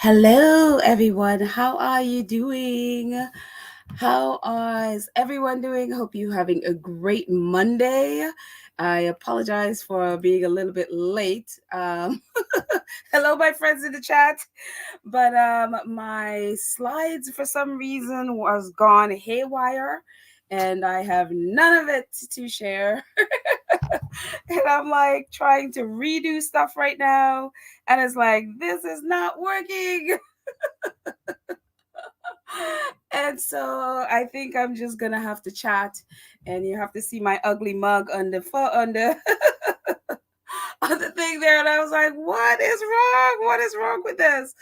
Hello, everyone. How are you doing? How is everyone doing? Hope you're having a great Monday. I apologize for being a little bit late. Hello, my friends in the chat. But my slides, for some reason, was gone haywire, and I have none of it to share. And I'm like trying to redo stuff right now, and it's like this is not working. And so I think I'm just gonna have to chat, and you have to see my ugly mug on the on the on the thing there. And I was like, "What is wrong? What is wrong with this?"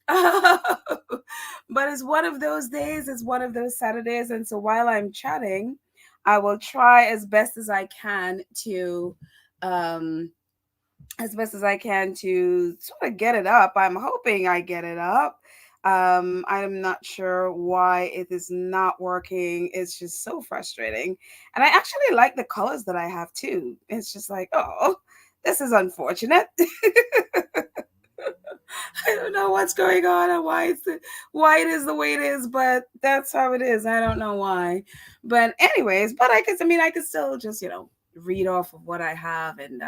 But it's one of those days. It's one of those Saturdays, and so while I'm chatting, I will try um, as best as I can to sort of get it up. I'm hoping I get it up. I'm not sure why it is not working. It's just so frustrating. And I actually like the colors that I have too. It's just like, oh, this is unfortunate. I don't know what's going on and why it is the way it is, but that's how it is. I don't know why. But anyways, but I could still just, read off of what I have, and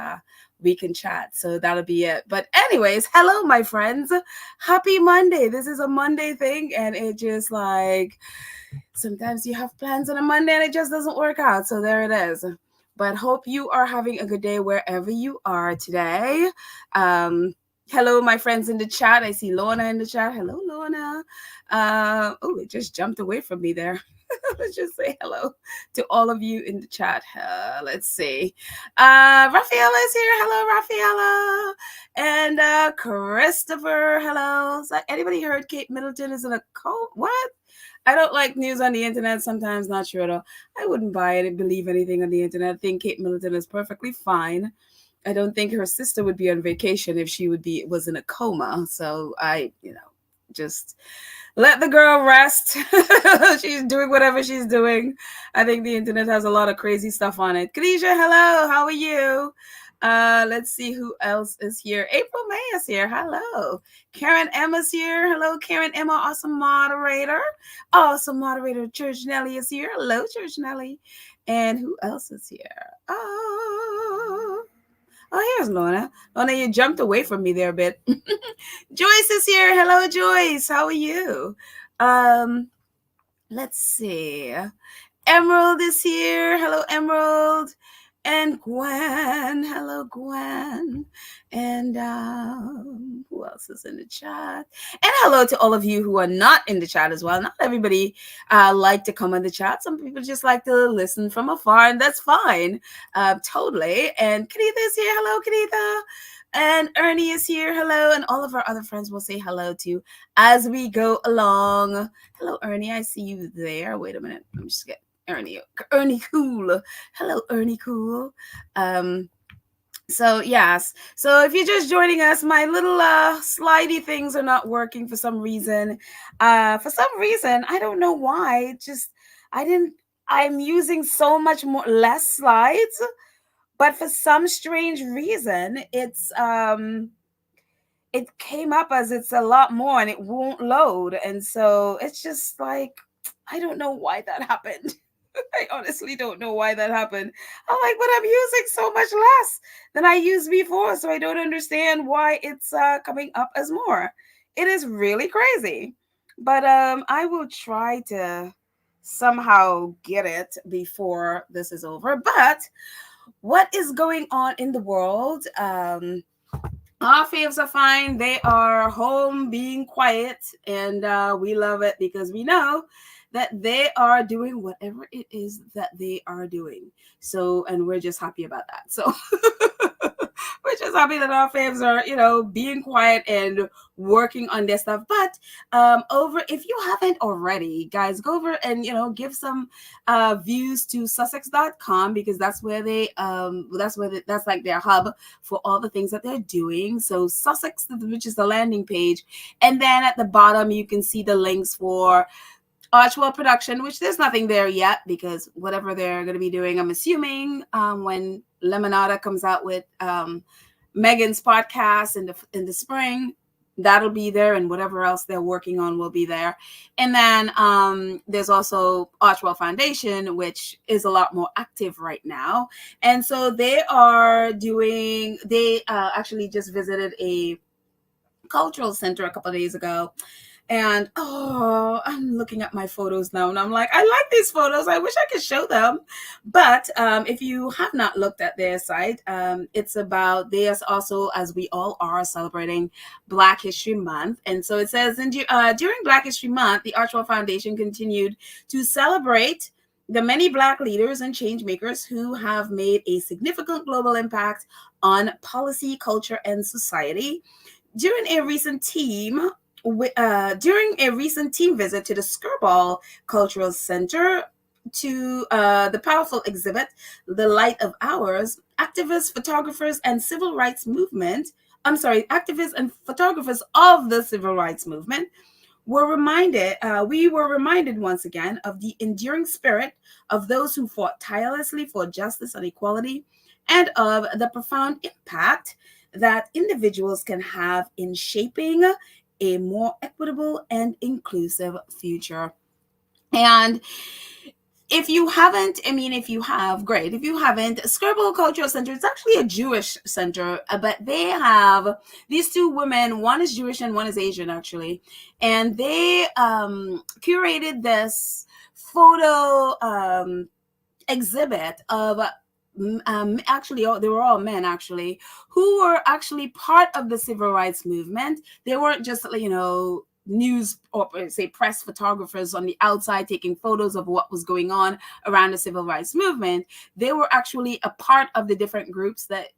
we can chat. So that'll be it. But anyways, hello my friends. Happy Monday. This is a Monday thing, and it just like sometimes you have plans on a Monday and it just doesn't work out. So there it is. But hope you are having a good day wherever you are today. Hello, my friends in the chat. I see Lorna in the chat. Hello, Lorna. Oh, it just jumped away from me there. Let's just say hello to all of you in the chat. Let's see. Rafaela is here. Hello, Rafaela. And Christopher. Hello. So anybody heard Kate Middleton is in a cult? What? I don't like news on the internet. Sometimes not sure at all. I wouldn't buy it and believe anything on the internet. I think Kate Middleton is perfectly fine. I don't think her sister would be on vacation if she was in a coma. So just let the girl rest. She's doing whatever she's doing. I think the internet has a lot of crazy stuff on it. Khadijah, hello. How are you? Let's see who else is here. April May is here. Hello. Karen Emma's here. Hello, Karen Emma. Awesome moderator. Awesome moderator. Church Nelly is here. Hello, Church Nelly. And who else is here? Oh, here's Lorna. Lorna, you jumped away from me there a bit. Joyce is here. Hello, Joyce. How are you? Let's see. Emerald is here. Hello, Emerald. And Gwen. Hello, Gwen. And who else is in the chat? And hello to all of you who are not in the chat as well. Not everybody like to come in the chat. Some people just like to listen from afar, and that's fine. Totally. And Kanitha is here. Hello, Kanitha. And Ernie is here. Hello. And all of our other friends will say hello to as we go along. Hello, Ernie. I see you there. Wait a minute. Let me just get Ernie Cool. Hello, Ernie Cool. So yes. So if you're just joining us, my little slidey things are not working for some reason. I don't know why. I'm using so much less slides, but for some strange reason, it came up as it's a lot more and it won't load. And so it's just like, I don't know why that happened. I honestly don't know why that happened. I'm like, but I'm using so much less than I used before. So I don't understand why it's coming up as more. It is really crazy. But I will try to somehow get it before this is over. But what is going on in the world? Our faves are fine. They are home being quiet, and we love it because we know that they are doing whatever it is that they are doing. So, and we're just happy about that. So, we're just happy that our faves are, being quiet and working on their stuff. But if you haven't already, guys, go over and give some views to Sussex.com, because that's where that's like their hub for all the things that they're doing. So Sussex, which is the landing page, and then at the bottom you can see the links for Archwell production, which there's nothing there yet because whatever they're going to be doing, I'm assuming when Lemonada comes out with Meghan's podcast in the spring, that'll be there, and whatever else they're working on will be there. And then there's also Archwell Foundation, which is a lot more active right now. And so they actually just visited a cultural center a couple of days ago. And I'm looking at my photos now, and I'm like, I like these photos. I wish I could show them. But if you have not looked at their site, it's about, they are also, as we all are, celebrating Black History Month. And so it says, during Black History Month, the Archwell Foundation continued to celebrate the many Black leaders and change makers who have made a significant global impact on policy, culture, and society. During a recent team visit to the Skirball Cultural Center, to the powerful exhibit, The Light of Ours, activists and photographers of the civil rights movement we were reminded once again of the enduring spirit of those who fought tirelessly for justice and equality, and of the profound impact that individuals can have in shaping a more equitable and inclusive future. And if you haven't, if you have, great. If you haven't, Skirball Cultural Center, it's actually a Jewish center, but they have these two women, one is Jewish and one is Asian, actually. And they curated this photo exhibit of actually, they were all men, actually, who were actually part of the civil rights movement. They weren't just, news or say press photographers on the outside taking photos of what was going on around the civil rights movement. They were actually a part of the different groups that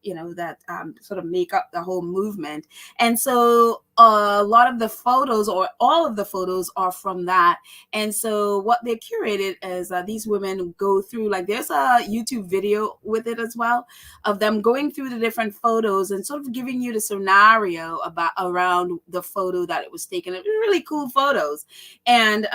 sort of make up the whole movement. And so a lot of the photos, or all of the photos, are from that. And so what they curated is these women go through, there's a YouTube video with it as well, of them going through the different photos and sort of giving you the scenario around the photo that it was taken. It was really cool photos. And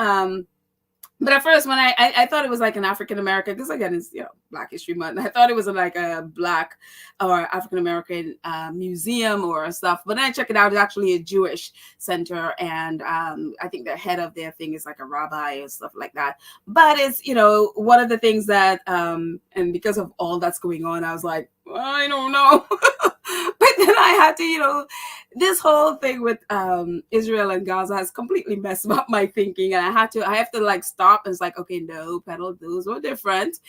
but at first, when I thought it was like an African American, because again, it's Black History Month. I thought it was like a Black or African American museum or stuff. But then I checked it out. It's actually a Jewish center, and I think the head of their thing is like a rabbi and stuff like that. But it's one of the things that and because of all that's going on, I was like, I don't know. But then I had to, this whole thing with Israel and Gaza has completely messed up my thinking, and I have to stop. And it's like, okay, no, pedal, those are different.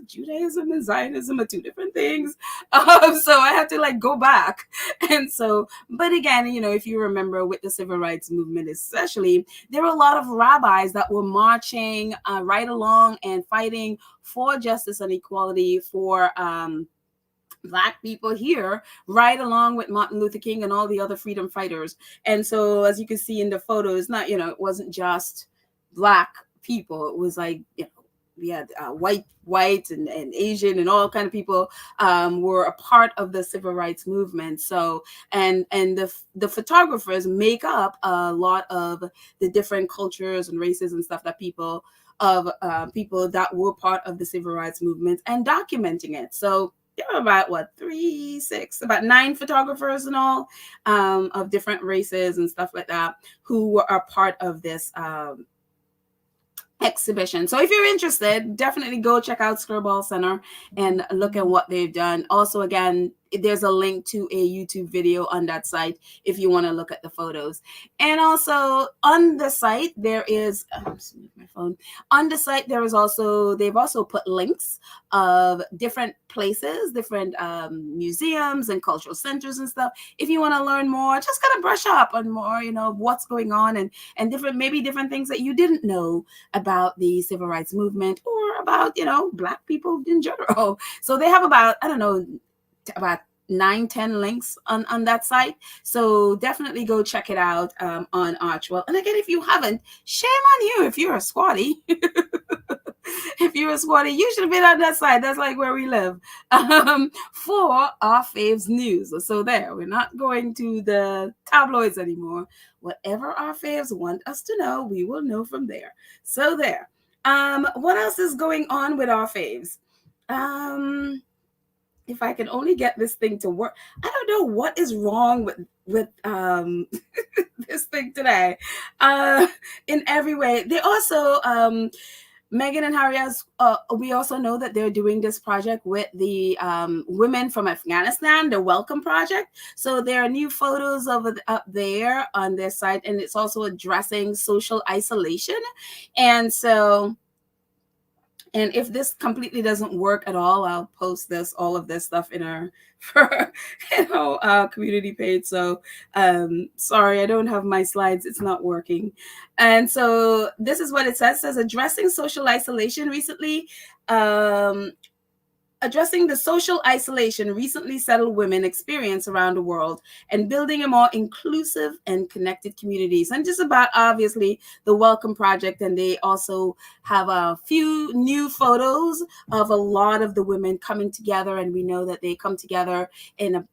Judaism and Zionism are two different things. So I had to go back. And so, but again, if you remember with the civil rights movement, especially, there were a lot of rabbis that were marching right along and fighting for justice and equality for Black people here, right along with Martin Luther King and all the other freedom fighters. And so, as you can see in the photo, it's not, it wasn't just Black people. It was we had white and Asian and all kind of people were a part of the civil rights movement. So, and the photographers make up a lot of the different cultures and races and stuff that people that were part of the civil rights movement and documenting it. So there were about about 9 photographers and all of different races and stuff like that who are part of this exhibition. So if you're interested, definitely go check out Skirball Center and look at what they've done. Also, again, there's a link to a YouTube video on that site if you want to look at the photos. And also on the site there is my phone. On the site there is also, they've also put links of different places, different museums and cultural centers and stuff. If you want to learn more, just kind of brush up on more, what's going on and different things that you didn't know about the civil rights movement or about, Black people in general. So they have about 9-10 links on that site. So definitely go check it out on Archwell. And again, if you haven't, shame on you if you're a squatty. If you're a squatty, you should have been on that side. That's like where we live for our faves news. So there, we're not going to the tabloids anymore. Whatever our faves want us to know, we will know from there. So there. What else is going on with our faves? if I can only get this thing to work. I don't know what is wrong with this thing today. Uh in every way. They also Meghan and Harry, as we also know that they're doing this project with the women from Afghanistan, the Welcome Project. So there are new photos of it up there on their site, and it's also addressing social isolation. And so, and if this completely doesn't work at all, I'll post all of this stuff in our for community page. So sorry, I don't have my slides, it's not working. And so this is what it says addressing social isolation recently. Addressing the social isolation recently settled women experience around the world and building a more inclusive and connected communities. And just about obviously the Welcome Project. And they also have a few new photos of a lot of the women coming together. And we know that they come together in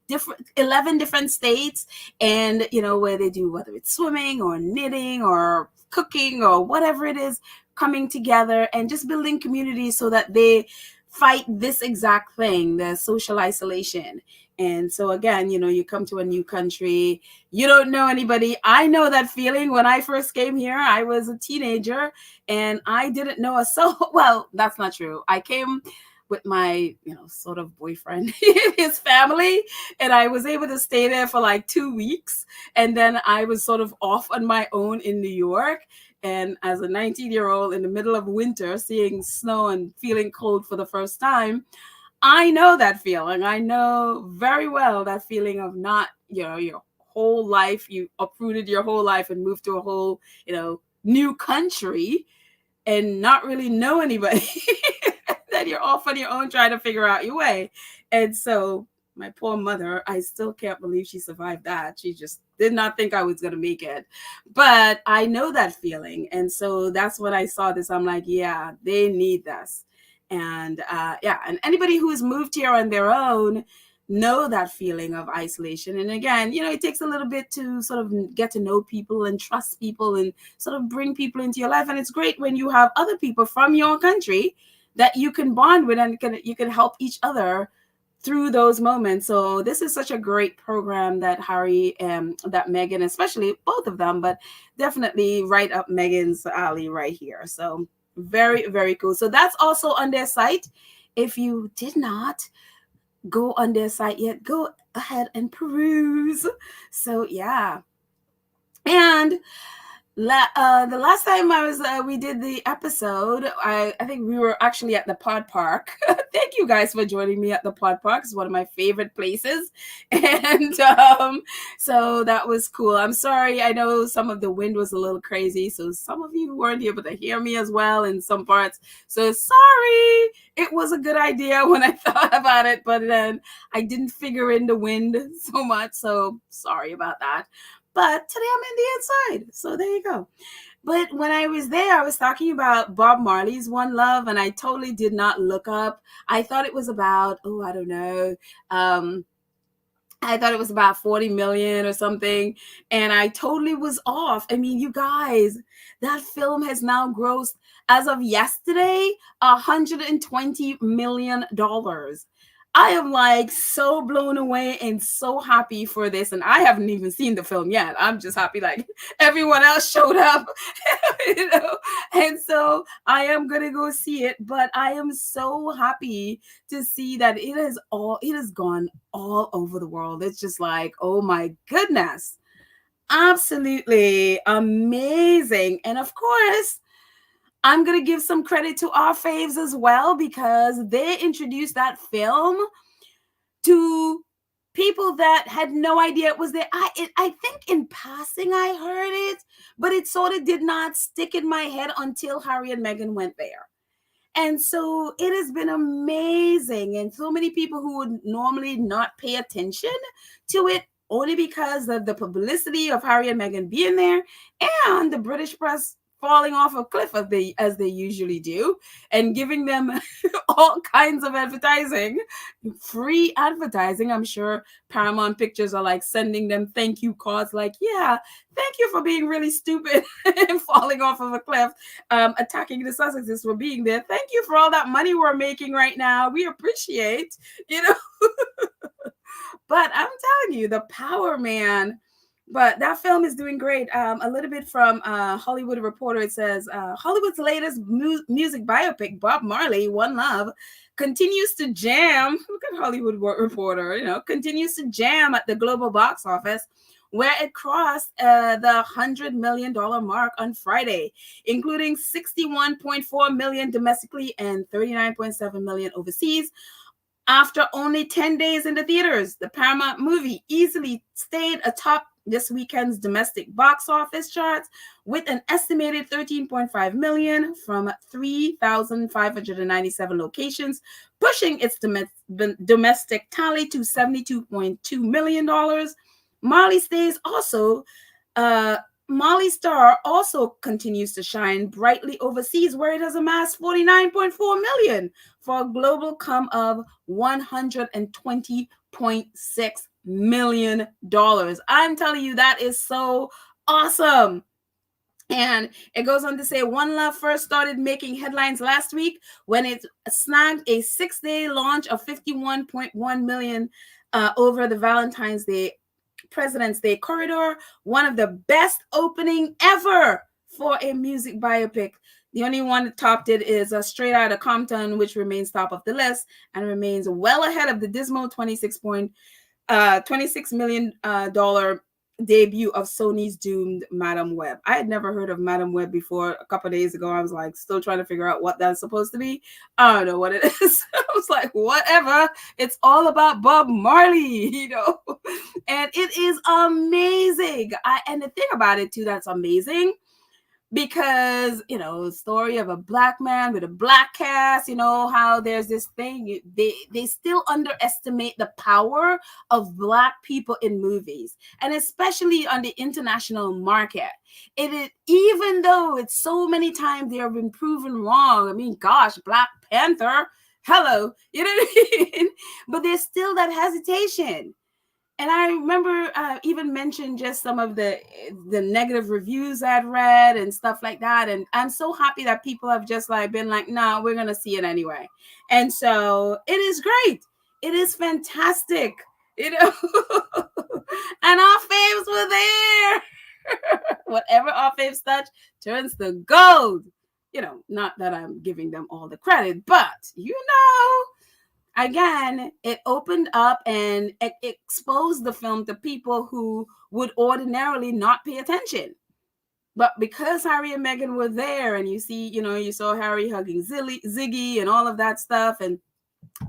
11 different states. And, where they do, whether it's swimming or knitting or cooking or whatever it is, coming together and just building communities so that they fight this exact thing, the social isolation. And so again, you come to a new country, you don't know anybody. I know that feeling. When I first came here, I was a teenager and I didn't know a soul. Well, that's not true. I came with my, sort of boyfriend, his family, and I was able to stay there for like 2 weeks. And then I was sort of off on my own in New York. And as a 19-year-old in the middle of winter, seeing snow and feeling cold for the first time, I know that feeling. I know very well that feeling of not, your whole life, you uprooted your whole life and moved to a whole, new country and not really know anybody. That you're off on your own trying to figure out your way. And so my poor mother, I still can't believe she survived that. She just did not think I was going to make it. But I know that feeling. And so that's when I saw this. I'm like, yeah, they need this. And and anybody who has moved here on their own know that feeling of isolation. And again, it takes a little bit to sort of get to know people and trust people and sort of bring people into your life. And it's great when you have other people from your country that you can bond with and you can help each other through those moments. So this is such a great program that Harry and that Meghan, especially both of them, but definitely right up Meghan's alley right here. So very, very cool. So that's also on their site. If you did not go on their site yet, go ahead and peruse. So yeah. And the last time we did the episode, I think we were actually at the Pod Park. Thank you guys for joining me at the Pod Park. It's one of my favorite places. And so that was cool. I'm sorry. I know some of the wind was a little crazy. So some of you weren't able to hear me as well in some parts. So sorry. It was a good idea when I thought about it, but then I didn't figure in the wind so much. So sorry about that. But today I'm in the inside. So there you go. But when I was there, I was talking about Bob Marley's One Love, and I totally did not look up. I thought it was about, I don't know. I thought it was about 40 million or something. And I totally was off. I mean, you guys, that film has now grossed, as of yesterday, $120 million. I am like so blown away and so happy for this. And I haven't even seen the film yet. I'm just happy like everyone else showed up, And so I am going to go see it. But I am so happy to see that it has gone all over the world. It's just like, oh my goodness. Absolutely amazing. And of course, I'm going to give some credit to our faves as well, because they introduced that film to people that had no idea it was there. I think in passing I heard it, but it sort of did not stick in my head until Harry and Meghan went there. And so it has been amazing. And so many people who would normally not pay attention to it only because of the publicity of Harry and Meghan being there and the British press falling off a cliff as they usually do, and giving them all kinds of advertising, free advertising. I'm sure Paramount Pictures are like sending them thank you cards, like, yeah, thank you for being really stupid and falling off of a cliff, attacking the Sussexes for being there. Thank you for all that money we're making right now. We appreciate, you know. But I'm telling you, the power, man. But that film is doing great. A little bit from Hollywood Reporter. It says Hollywood's latest music biopic, Bob Marley, One Love, continues to jam. Look at Hollywood Reporter. Continues to jam at the global box office, where it crossed the $100 million mark on Friday, including $61.4 million domestically and $39.7 million overseas. After only 10 days in the theaters, the Paramount movie easily stayed atop this weekend's domestic box office charts with an estimated $13.5 million from 3,597 locations, pushing its domestic tally to $72.2 million. Marley's star also continues to shine brightly overseas, where it has amassed $49.4 million for a global come of $120.6 million. I'm telling you, that is so awesome. And it goes on to say, One Love first started making headlines last week when it snagged a 6-day launch of $51.1 million over the President's Day corridor, one of the best opening ever for a music biopic. The only one that topped it is Straight Outta Compton, which remains top of the list and remains well ahead of the dismal $26 million debut of Sony's doomed Madam Web. I had never heard of Madam Web before. A couple of days ago, I was like still trying to figure out what that's supposed to be. I don't know what it is. I was like, whatever. It's all about Bob Marley, and it is amazing. And the thing about it too, that's amazing, because story of a black man with a black cast, how there's this thing, they still underestimate the power of black people in movies, and especially on the international market. Even though it's so many times they have been proven wrong. I mean, gosh, Black Panther, hello, you know what I mean? But there's still that hesitation. And I remember even mentioned just some of the negative reviews I'd read and stuff like that. And I'm so happy that people have just been like, nah, we're going to see it anyway. And so it is great. It is fantastic, And our faves were there. Whatever our faves touch turns to gold. Not that I'm giving them all the credit, but again, it opened up and it exposed the film to people who would ordinarily not pay attention. But because Harry and Meghan were there, and you saw Harry hugging Ziggy and all of that stuff, and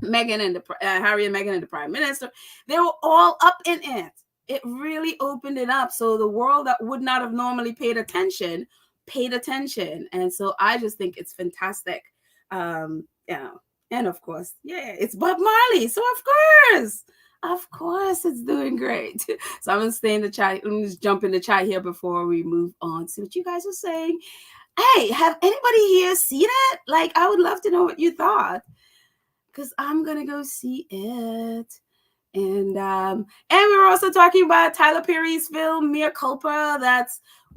Meghan and Harry and Meghan and the Prime Minister, they were all up in it. It really opened it up. So the world that would not have normally paid attention. And so I just think it's fantastic. And of course, it's Bob Marley. So of course it's doing great. So I'm going to stay in the chat. Let me just jump in the chat here before we move on. See what you guys are saying. Hey, have anybody here seen it? I would love to know what you thought, because I'm going to go see it. And we were also talking about Tyler Perry's film, Mea Culpa.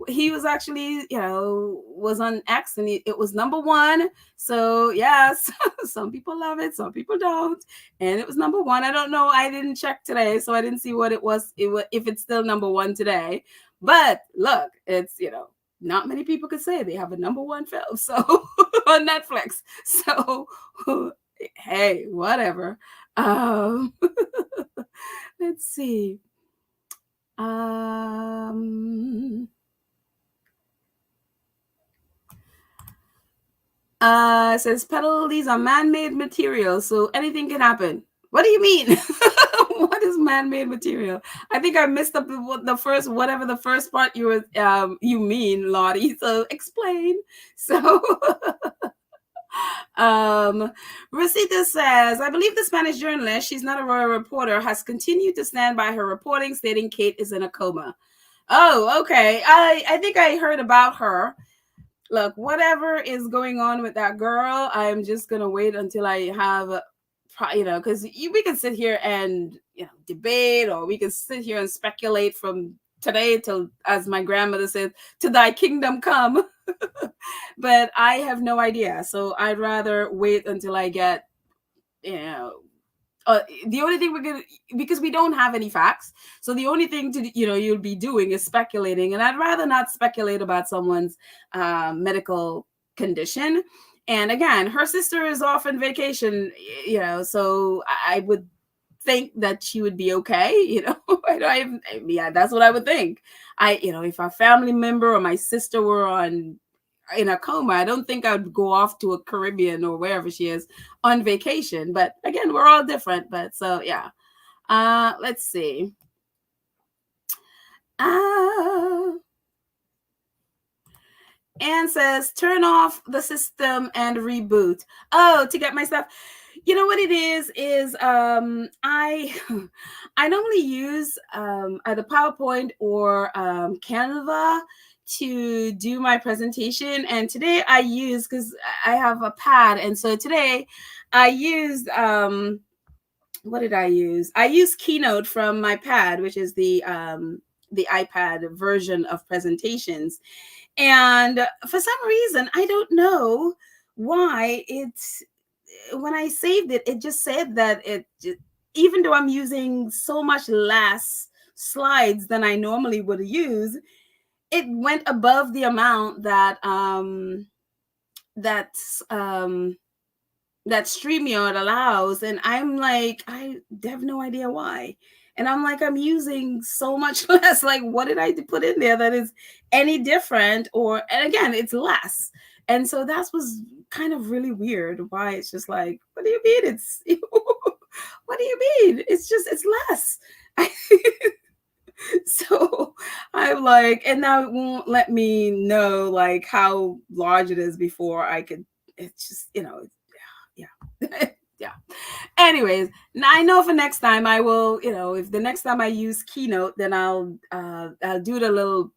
He was actually, was on X, and it was number 1. So yes, some people love it, some people don't. And it was number 1. I don't know. I didn't check today, so I didn't see what it was, if it's still number 1 today. But look, it's, not many people could say they have a number 1 film. So on Netflix. So hey, whatever. Let's see. It says these are man-made materials, so anything can happen. What do you mean? What is man-made material? I think I missed up the first part you mean, Lottie. So explain. So Rosita says, I believe the Spanish journalist, she's not a royal reporter, has continued to stand by her reporting, stating Kate is in a coma. Oh, okay. I think I heard about her. Look, whatever is going on with that girl, I'm just gonna wait until I have, because we can sit here and debate, or we can sit here and speculate from today till, as my grandmother said, to thy kingdom come. But I have no idea, so I'd rather wait until I get, you know, the only thing we're gonna, because we don't have any facts, so the only thing to you'll be doing is speculating, and I'd rather not speculate about someone's medical condition. And again, her sister is off on vacation, so I would think that she would be okay. Yeah, that's what I would think. If a family member or my sister were on in a coma, I don't think I'd go off to a Caribbean or wherever she is on vacation. But again, we're all different. But so yeah. Let's see. Uh Anne says, turn off the system and reboot. Oh, to get my stuff. You know what it is I I normally use either PowerPoint or Canva to do my presentation. And today I use, because I have a pad, and so today I used what did I use? I used Keynote from my pad, which is the iPad version of presentations. And for some reason, I don't know why, it's when I saved it, it just said that even though I'm using so much less slides than I normally would use, it went above the amount that's that StreamYard allows. And I'm like, I have no idea why. And I'm like, I'm using so much less. Like, what did I put in there that is any different? And again, it's less. And so that was kind of really weird. Why it's just like, what do you mean? What do you mean? It's less. So I'm like, and now it won't let me know like how large it is before I could. It's just, yeah. Yeah. Anyways, now I know for next time I will, if the next time I use Keynote, then I'll do it a little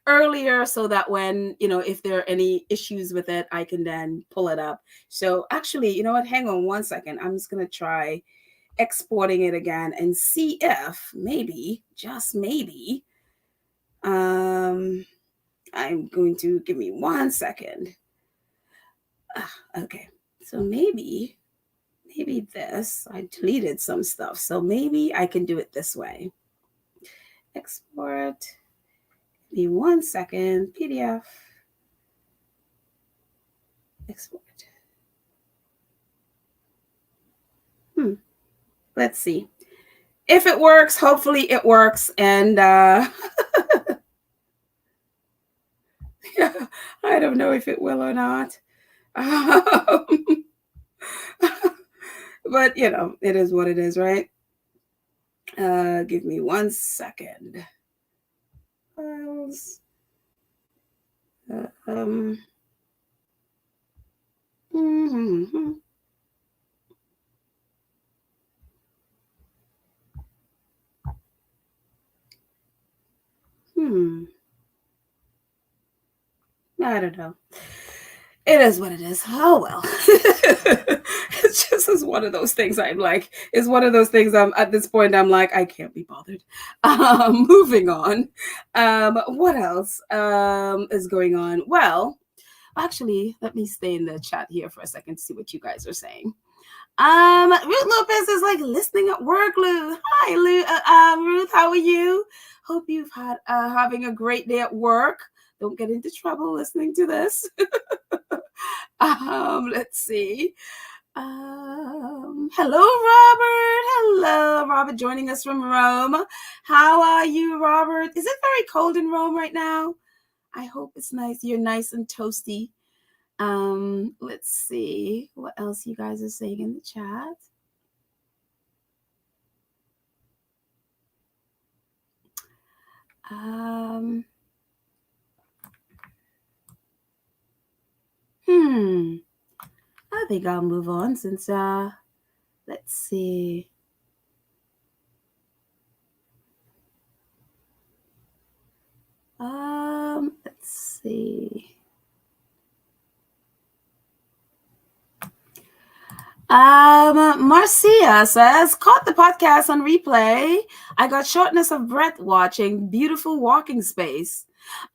earlier, so that when, if there are any issues with it, I can then pull it up. So actually, you know what? Hang on one second. I'm just gonna try exporting it again and see if maybe, just maybe, um I'm going to, give me 1 second. Okay. So maybe this, I deleted some stuff, so maybe I can do it this way. Export. Give me 1 second. PDF. Export. Let's see if it works. Hopefully it works. And yeah, I don't know if it will or not. But it is what it is, right? Give me 1 second. Files. Um. Mm-hmm. Hmm. I don't know. It is what it is. Oh well. It's just is one of those things. I'm like, it's one of those things. I'm at this point. I'm like, I can't be bothered. Moving on. What else is going on? Well, actually, let me stay in the chat here for a second to see what you guys are saying. Ruth Lopez is like, listening at work. Lou, hi, Ruth. How are you? Hope you've had having a great day at work. Don't get into trouble listening to this. Let's see. Hello, Robert. Hello, Robert, joining us from Rome. How are you, Robert? Is it very cold in Rome right now? I hope it's nice. You're nice and toasty. Let's see what else you guys are saying in the chat. I think I'll move on since let's see. Let's see. Marcia says, caught the podcast on replay. I got shortness of breath watching. Beautiful walking space.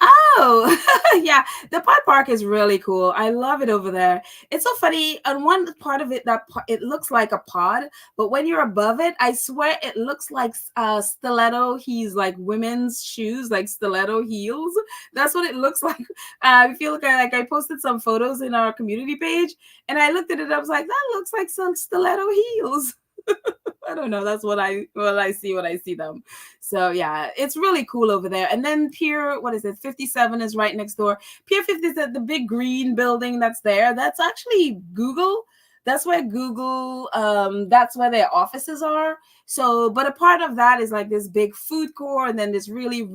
Oh, yeah. The pod park is really cool. I love it over there. It's so funny. On one part of it, it looks like a pod, but when you're above it, I swear it looks like stiletto. He's like women's shoes, like stiletto heels. That's what it looks like. If you look at, like, I posted some photos in our community page, and I looked at it. I was like, that looks like some stiletto heels. I don't know. That's what I see when I see them. So yeah, it's really cool over there. And then Pier, what is it? 57 is right next door. Pier 50 is the big green building that's there. That's actually Google. That's where Google, that's where their offices are. So, but a part of that is like this big food court, and then this really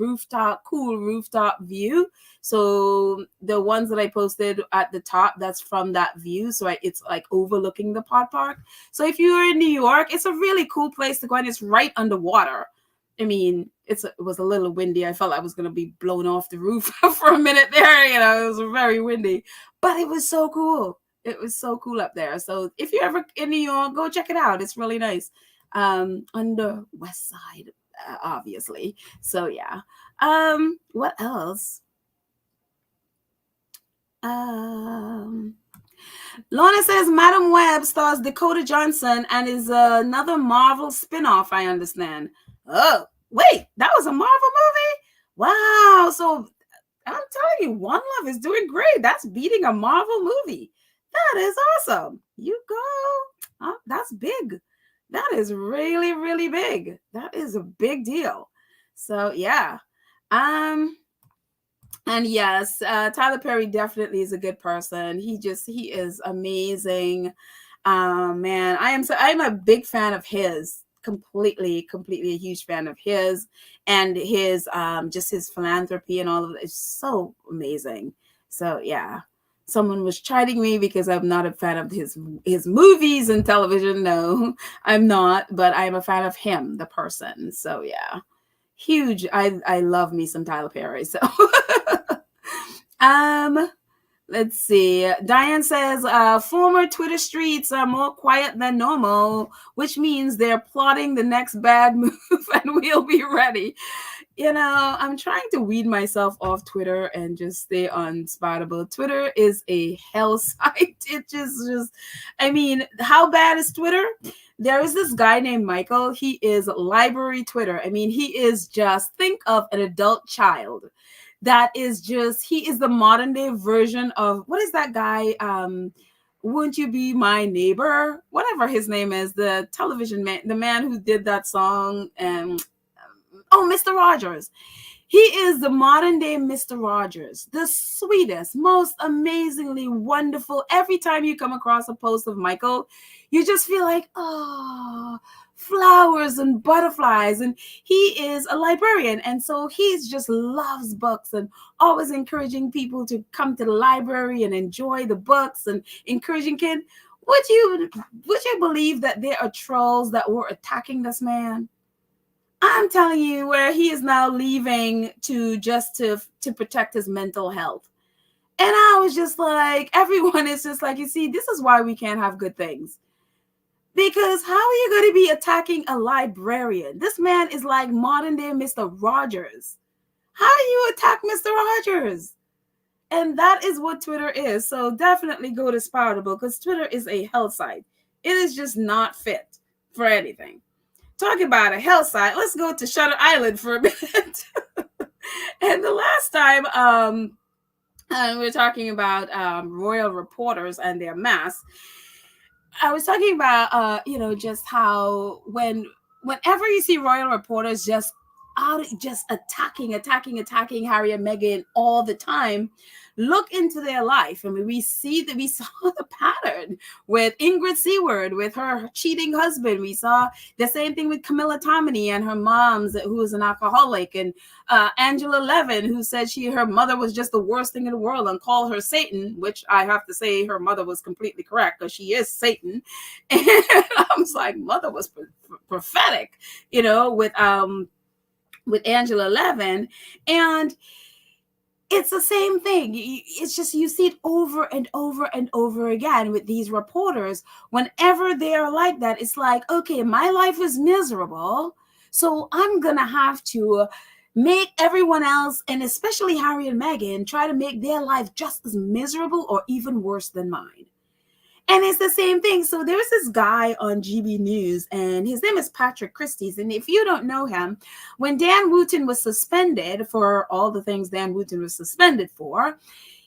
cool rooftop view. So the ones that I posted at the top, that's from that view. So it's like overlooking the pod park. So if you're in New York, it's a really cool place to go, and it's right underwater. I mean, it was a little windy. I felt I was going to be blown off the roof for a minute there. It was very windy, but it was so cool. It was so cool up there. So if you're ever in New York, go check it out. It's really nice. On the west side, obviously. So yeah. What else? Lorna says Madam Web stars Dakota Johnson and is another Marvel spinoff, I understand. Oh, wait, that was a Marvel movie? Wow. So I'm telling you, One Love is doing great. That's beating a Marvel movie. That is awesome. You go. Oh, that's big. That is really, really big. That is a big deal. So yeah. And yes, Tyler Perry definitely is a good person. He is amazing. Man, I'm a big fan of his. Completely a huge fan of his, and his just his philanthropy and all of it is so amazing. So yeah. Someone was chiding me because I'm not a fan of his movies and television. No, I'm not, but I'm a fan of him, the person. So yeah. Huge. I love me some Tyler Perry. So let's see. Diane says former Twitter streets are more quiet than normal, which means they're plotting the next bad move and we'll be ready. I'm trying to weed myself off Twitter and just stay unspottable. Twitter is a hell site. It just I mean, how bad is Twitter? There is this guy named Michael. He is library Twitter. I mean, he is just, think of an adult child. That is just, he is the modern day version of, what is that guy? Won't You Be My Neighbor? Whatever his name is, the television man, the man who did that song. And Mr. Rogers. He is the modern day Mr. Rogers, the sweetest, most amazingly wonderful. Every time you come across a post of Michael, you just feel like, oh, flowers and butterflies. And he is a librarian. And so he just loves books and always encouraging people to come to the library and enjoy the books and encouraging kids. Would you believe that there are trolls that were attacking this man? I'm telling you, where he is now leaving to protect his mental health. And I was just like, everyone is just like, you see, this is why we can't have good things. Because how are you going to be attacking a librarian? This man is like modern day Mr. Rogers. How do you attack Mr. Rogers? And that is what Twitter is. So definitely go to Spoutable, because Twitter is a hell site. It is just not fit for anything. Talking about a hell site, let's go to Shutter Island for a minute. And the last time we were talking about royal reporters and their masks, I was talking about just how whenever you see royal reporters just attacking Harry and Meghan all the time, look into their life. I mean, we saw the pattern with Ingrid Seward, with her cheating husband. We saw the same thing with Camilla Tominey and her mom's, who was an alcoholic, and Angela Levin, who said her mother was just the worst thing in the world and called her Satan, which I have to say her mother was completely correct, because she is Satan. And I was like, mother was prophetic, with Angela Levin. And It's the same thing. It's just you see it over and over and over again with these reporters. Whenever they're like that, it's like, okay, my life is miserable, so I'm gonna have to make everyone else, and especially Harry and Meghan, try to make their life just as miserable or even worse than mine. And it's the same thing. So there's this guy on GB News, and his name is Patrick Christys. And if you don't know him, when Dan Wooten was suspended for all the things Dan Wooten was suspended for,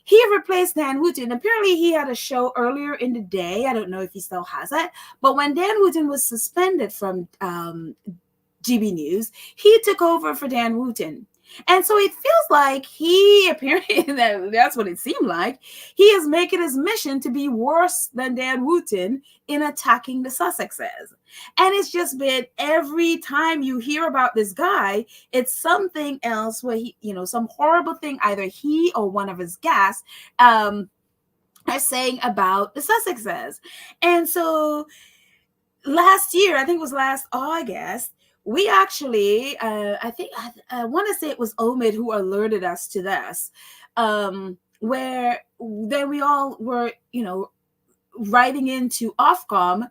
he replaced Dan Wooten. Apparently, he had a show earlier in the day. I don't know if he still has it. But when Dan Wooten was suspended from GB News, he took over for Dan Wooten. And so it feels like he apparently, that's what it seemed like, he is making his mission to be worse than Dan Wooten in attacking the Sussexes. And it's just been every time you hear about this guy, it's something else where he, some horrible thing either he or one of his guests are saying about the Sussexes. And so last year, I think it was last August, we actually, I want to say it was Omid who alerted us to this, where then we all were, writing into Ofcom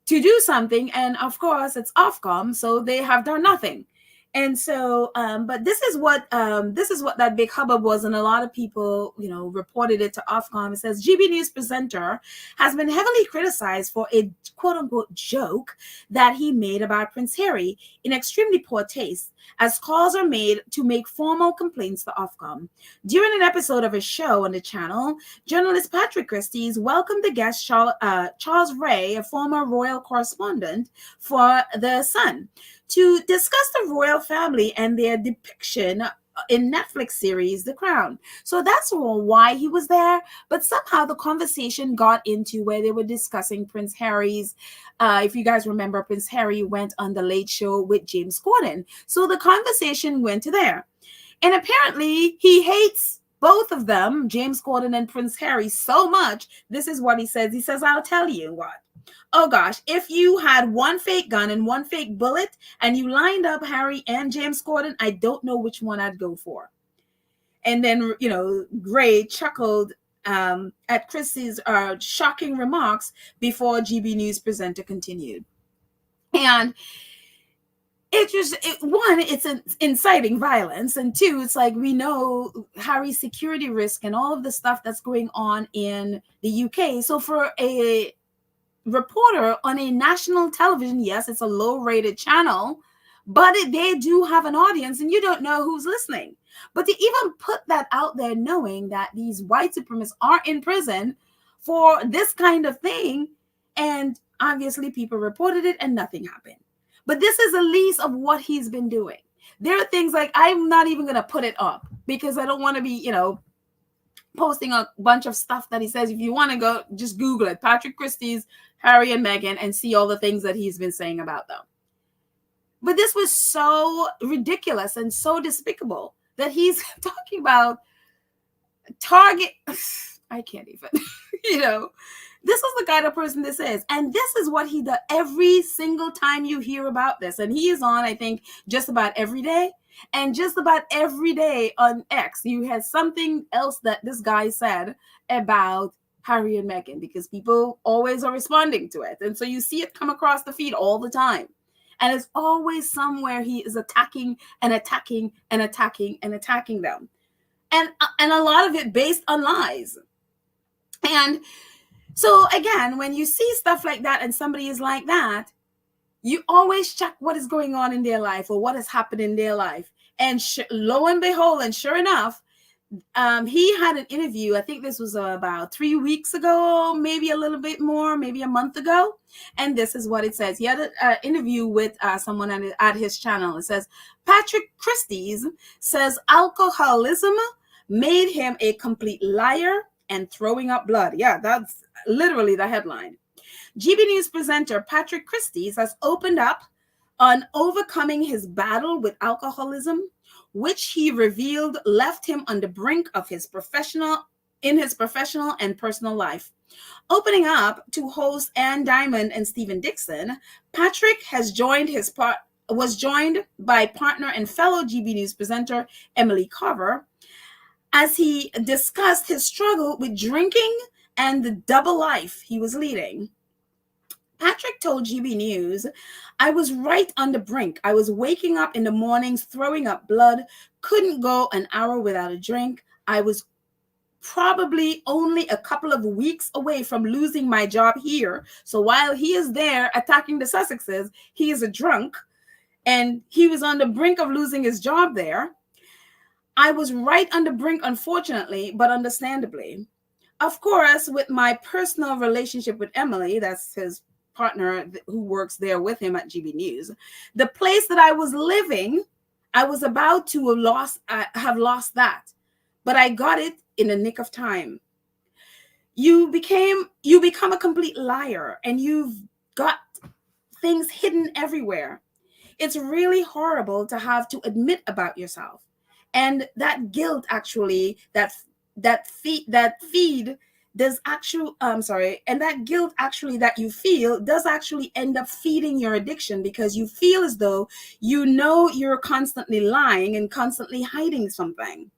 to do something. And of course, it's Ofcom, so they have done nothing. And so, but this is what that big hubbub was, and a lot of people, reported it to Ofcom. It says GB News presenter has been heavily criticized for a quote unquote joke that he made about Prince Harry in extremely poor taste, as calls are made to make formal complaints to Ofcom. During an episode of his show on the channel, journalist Patrick Christys welcomed the guest Charles Ray, a former royal correspondent for The Sun, to discuss the royal family and their depiction in Netflix series The Crown. So that's why he was there. But somehow the conversation got into where they were discussing Prince Harry's, if you guys remember, Prince Harry went on The Late Show with James Corden. So the conversation went to there. And apparently he hates both of them, James Corden and Prince Harry, so much. This is what he says. He says, I'll tell you what. Oh gosh, if you had one fake gun and one fake bullet and you lined up Harry and James Corden, I don't know which one I'd go for. And then, Gray chuckled at Chrissy's shocking remarks before GB News presenter continued. And it's inciting violence. And two, it's like, we know Harry's security risk and all of the stuff that's going on in the UK. So for a reporter on a national television, yes, it's a low-rated channel, but they do have an audience, and you don't know who's listening. But to even put that out there, knowing that these white supremacists are in prison for this kind of thing, and obviously people reported it and nothing happened. But this is the least of what he's been doing. There are things like, I'm not even going to put it up because I don't want to be, posting a bunch of stuff that he says. If you want to go, just Google it, Patrick Christys, Harry and Meghan, and see all the things that he's been saying about them. But this was so ridiculous and so despicable that he's talking about Target. I can't even, this is the kind of person this is. And this is what he does every single time you hear about this. And he is on, I think, just about every day. And just about every day on X, you had something else that this guy said about Harry and Meghan, because people always are responding to it. And so you see it come across the feed all the time. And it's always somewhere he is attacking and attacking and attacking and attacking them. And a lot of it based on lies. And so again, when you see stuff like that and somebody is like that, you always check what is going on in their life or what has happened in their life. And lo and behold, and sure enough, he had an interview. I think this was about 3 weeks ago, maybe a little bit more, maybe a month ago. And this is what it says. He had an interview with someone at his channel. It says, Patrick Christys says alcoholism made him a complete liar and throwing up blood. Yeah, that's literally the headline. GB News presenter Patrick Christys has opened up on overcoming his battle with alcoholism, which he revealed left him on the brink of his professional and personal life. Opening up to host Ann Diamond and Stephen Dixon, Patrick was joined by partner and fellow GB News presenter Emily Carver as he discussed his struggle with drinking and the double life he was leading. Patrick told GB News, I was right on the brink. I was waking up in the mornings, throwing up blood, couldn't go an hour without a drink. I was probably only a couple of weeks away from losing my job here. So while he is there attacking the Sussexes, he is a drunk and he was on the brink of losing his job there. I was right on the brink, unfortunately, but understandably. Of course, with my personal relationship with Emily, that's his partner who works there with him at GB News, the place that I was living, I was about to have lost that, but I got it in the nick of time. You become a complete liar, and you've got things hidden everywhere. It's really horrible to have to admit about yourself, and that guilt actually that feed does actually and that guilt actually that you feel does actually end up feeding your addiction, because you feel as though you know you're constantly lying and constantly hiding something.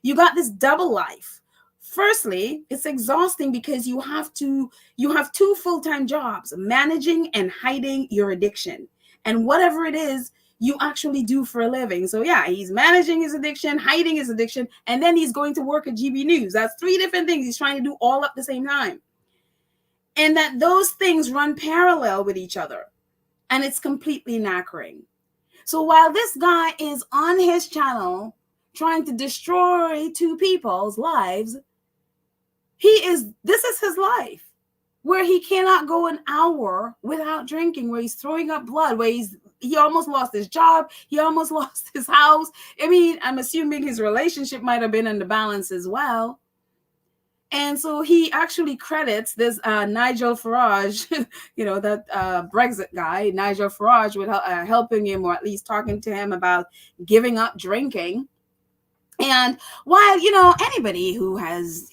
You got this double life. Firstly, it's exhausting because you have two full-time jobs, managing and hiding your addiction and whatever it is you actually do for a living. So yeah, he's managing his addiction, hiding his addiction, and then he's going to work at GB News. That's three different things he's trying to do all at the same time. And that those things run parallel with each other. And it's completely knackering. So while this guy is on his channel trying to destroy two people's lives, this is his life, where he cannot go an hour without drinking, where he's throwing up blood, where he almost lost his job, he almost lost his house. I mean, I'm assuming his relationship might have been in the balance as well. And so he actually credits this Nigel Farage, that Brexit guy, Nigel Farage, with helping him, or at least talking to him about giving up drinking. And while, anybody who has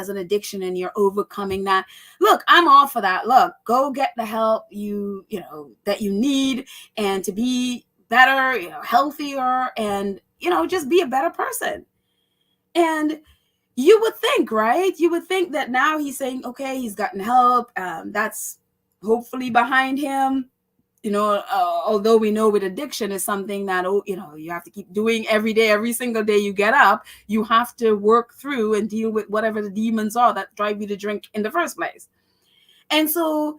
an addiction and you're overcoming that, look, I'm all for that. Look, go get the help that you need, and to be better, healthier, and just be a better person. And you would think, right? You would think that now he's saying, okay, he's gotten help, that's hopefully behind him. Although we know with addiction is something that, you have to keep doing every day, every single day you get up, you have to work through and deal with whatever the demons are that drive you to drink in the first place. And so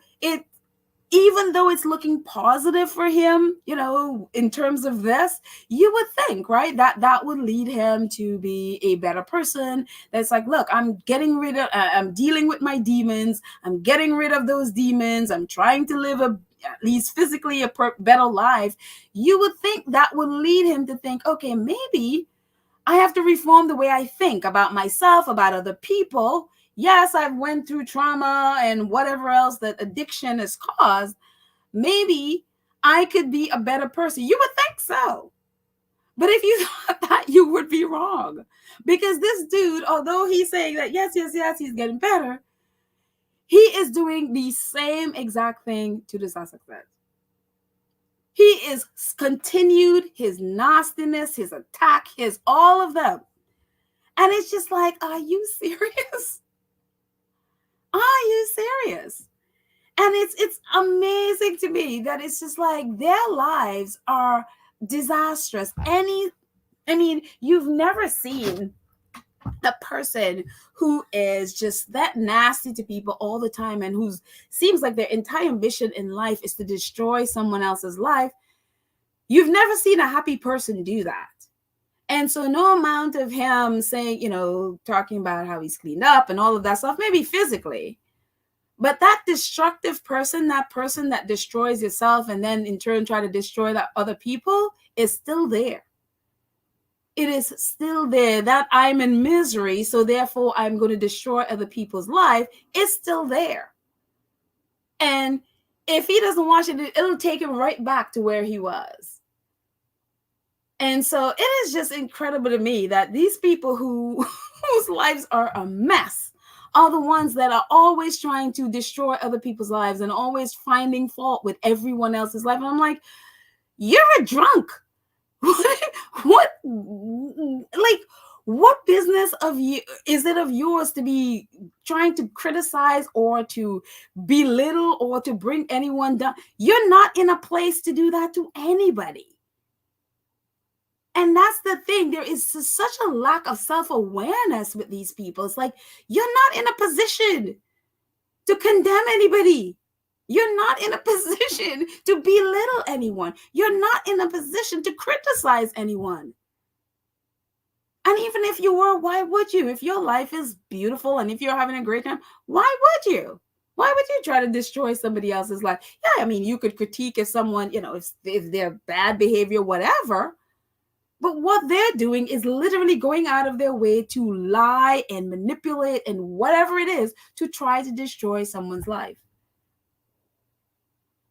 even though it's looking positive for him, in terms of this, you would think, right, that would lead him to be a better person. That's like, look, I'm dealing with my demons. I'm getting rid of those demons. I'm trying to live at least physically a better life. You would think that would lead him to think, okay, maybe I have to reform the way I think about myself, about other people. Yes, I've went through trauma and whatever else that addiction has caused. Maybe I could be a better person. You would think so. But if you thought that, you would be wrong. Because this dude, although he's saying that, yes, he's getting better, he is doing the same exact thing to the Sussexes. He is continued his nastiness, his attack, his all of them. And it's just like, are you serious? Are you serious? And it's amazing to me that it's just like their lives are disastrous. You've never seen a person who is just that nasty to people all the time, and who seems like their entire mission in life is to destroy someone else's life. You've never seen a happy person do that. And so no amount of him saying, talking about how he's cleaned up and all of that stuff, maybe physically, but that destructive person, that person that destroys yourself and then in turn try to destroy that other people, is still there. It is still there. That I'm in misery, so therefore I'm going to destroy other people's life, is still there. And if he doesn't watch it, it'll take him right back to where he was. And so it is just incredible to me that these people whose lives are a mess are the ones that are always trying to destroy other people's lives and always finding fault with everyone else's life. And I'm like, you're a drunk. What What business of you is it of yours to be trying to criticize or to belittle or to bring anyone down? You're not in a place to do that to anybody. And that's the thing. There is such a lack of self-awareness with these people. It's like, you're not in a position to condemn anybody. You're not in a position to belittle anyone. You're not in a position to criticize anyone. And even if you were, why would you? If your life is beautiful and if you're having a great time, why would you? Why would you try to destroy somebody else's life? Yeah, I mean, you could critique if someone, if they're bad behavior, whatever. But what they're doing is literally going out of their way to lie and manipulate and whatever it is to try to destroy someone's life,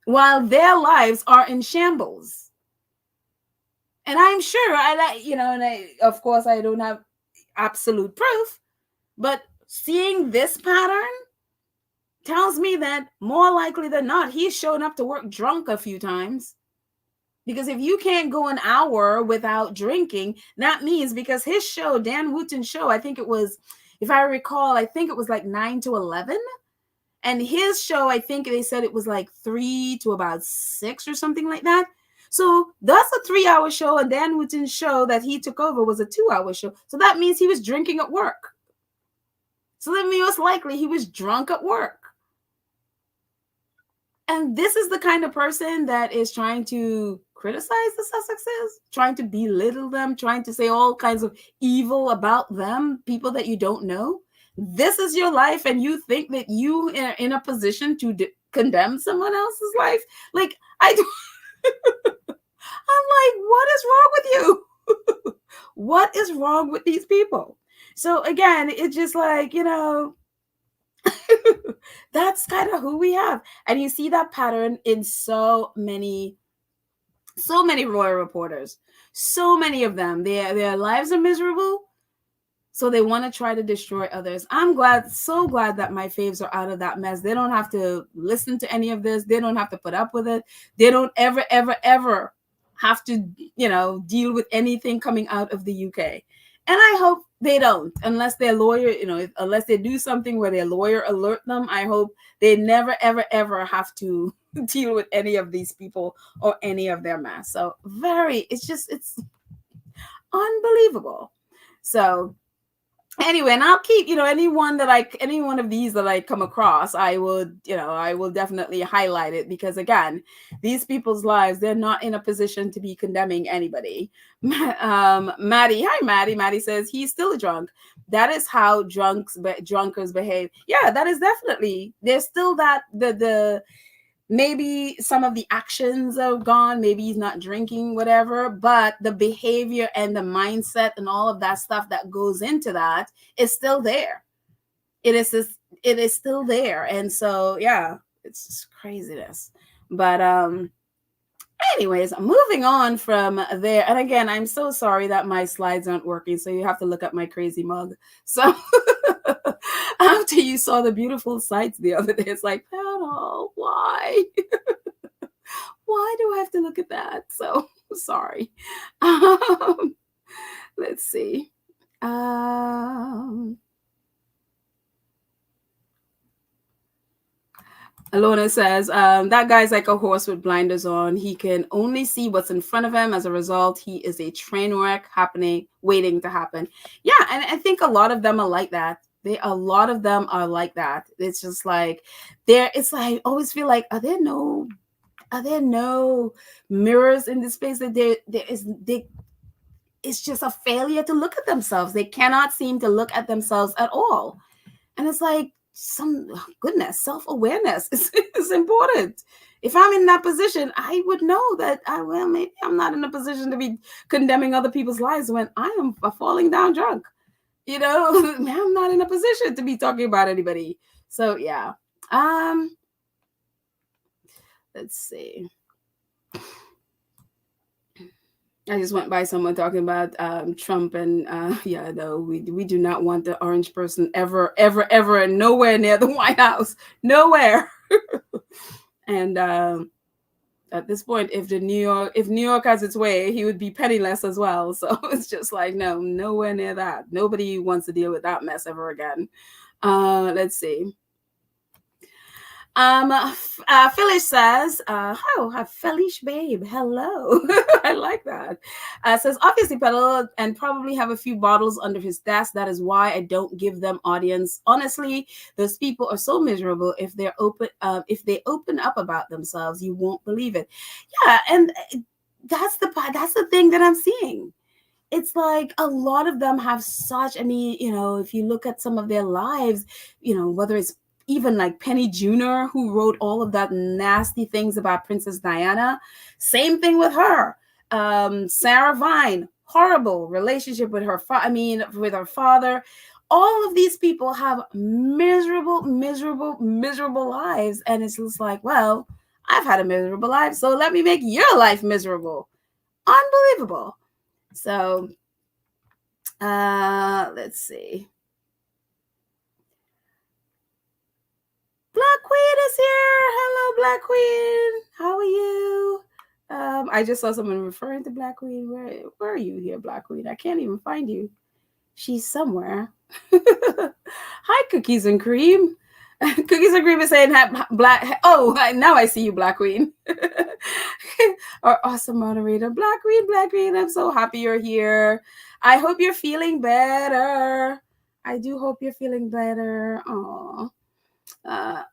while their lives are in shambles. And I'm sure, of course, I don't have absolute proof, but seeing this pattern tells me that more likely than not, he's shown up to work drunk a few times. Because if you can't go an hour without drinking, that means because his show, Dan Wooten's show, I think it was, if I recall, I think it was like 9 to 11. And his show, I think they said it was like 3 to about 6 or something like that. So that's a 3-hour show. And Dan Wooten's show that he took over was a 2-hour show. So that means he was drinking at work. So then most likely he was drunk at work. And this is the kind of person that is trying to criticize the Sussexes, trying to belittle them, trying to say all kinds of evil about them, people that you don't know. This is your life, and you think that you are in a position to condemn someone else's life? Like, I'm like, what is wrong with you? What is wrong with these people? So again, it's just like, that's kind of who we have. And you see that pattern in so many royal reporters. So many of them, their lives are miserable, so they want to try to destroy others. I'm so glad that my faves are out of that mess. They don't have to listen to any of this. They don't have to put up with it. They don't ever have to, deal with anything coming out of the UK. And I hope they don't, unless their lawyer, unless they do something where their lawyer alert them. I hope they never, ever have to deal with any of these people or any of their mess. So it's unbelievable. So anyway, and I'll keep, any one of these that I come across, I will definitely highlight it, because again, these people's lives, they're not in a position to be condemning anybody. Maddie, hi Maddie. Maddie says he's still a drunk. That is how drunkards behave. Yeah, that is definitely, there's still that, the maybe some of the actions are gone, maybe he's not drinking, whatever, but the behavior and the mindset and all of that stuff that goes into that is still there. It is still there. And so, yeah, it's just craziness. But anyways, moving on from there. And again, I'm so sorry that my slides aren't working, so you have to look at my crazy mug. So after you saw the beautiful sights the other day, it's like, Panel, why? Why do I have to look at that? So sorry. Let's see. Alona says, that guy's like a horse with blinders on. He can only see what's in front of him. As a result, he is a train wreck waiting to happen. Yeah, and I think a lot of them are like that. A lot of them are like that. It's just like it's like I always feel like, are there no mirrors in this space? That it's just a failure to look at themselves. They cannot seem to look at themselves at all. And it's like, self-awareness is important. If I'm in that position, I would know that maybe I'm not in a position to be condemning other people's lives when I am falling down drunk. I'm not in a position to be talking about anybody. So yeah. Let's see. I just went by someone talking about Trump, and no, we do not want the orange person ever, nowhere near the White House, nowhere. And At this point, if New York has its way, he would be penniless as well. So it's just like, no, nowhere near that. Nobody wants to deal with that mess ever again. Let's see. Phyllis says, oh, Phyllis babe, hello. I like that. Says, obviously pedal and probably have a few bottles under his desk. That is why I don't give them audience. Honestly, those people are so miserable. If if they open up about themselves, you won't believe it. Yeah, and that's the thing that I'm seeing. It's like a lot of them have such, I mean, if you look at some of their lives, whether it's even like Penny Jr., who wrote all of that nasty things about Princess Diana, same thing with her. Sarah Vine, horrible relationship with with her father. All of these people have miserable, miserable, miserable lives. And it's just like, well, I've had a miserable life, so let me make your life miserable. Unbelievable. So, let's see. Black Queen is here. Hello, Black Queen. How are you? I just saw someone referring to Black Queen. Where are you here, Black Queen? I can't even find you. She's somewhere. Hi, Cookies and Cream. Cookies and Cream is saying black. Oh, now I see you, Black Queen. Our awesome moderator, Black Queen, Black Queen. I'm so happy you're here. I hope you're feeling better. I do hope you're feeling better. Aww.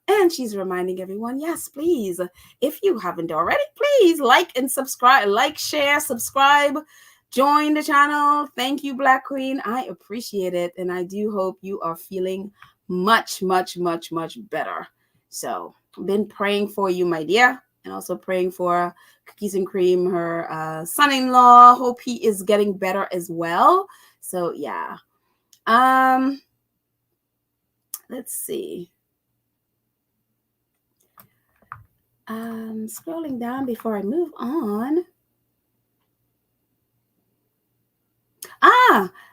And she's reminding everyone, yes, please, if you haven't already, please like and subscribe, share, subscribe, join the channel. Thank you, Black Queen. I appreciate it. And I do hope you are feeling much, much, much, much better. So I've been praying for you, my dear, and also praying for Cookies and Cream, her son-in-law. Hope he is getting better as well. So yeah. Let's see. Scrolling down before I move on.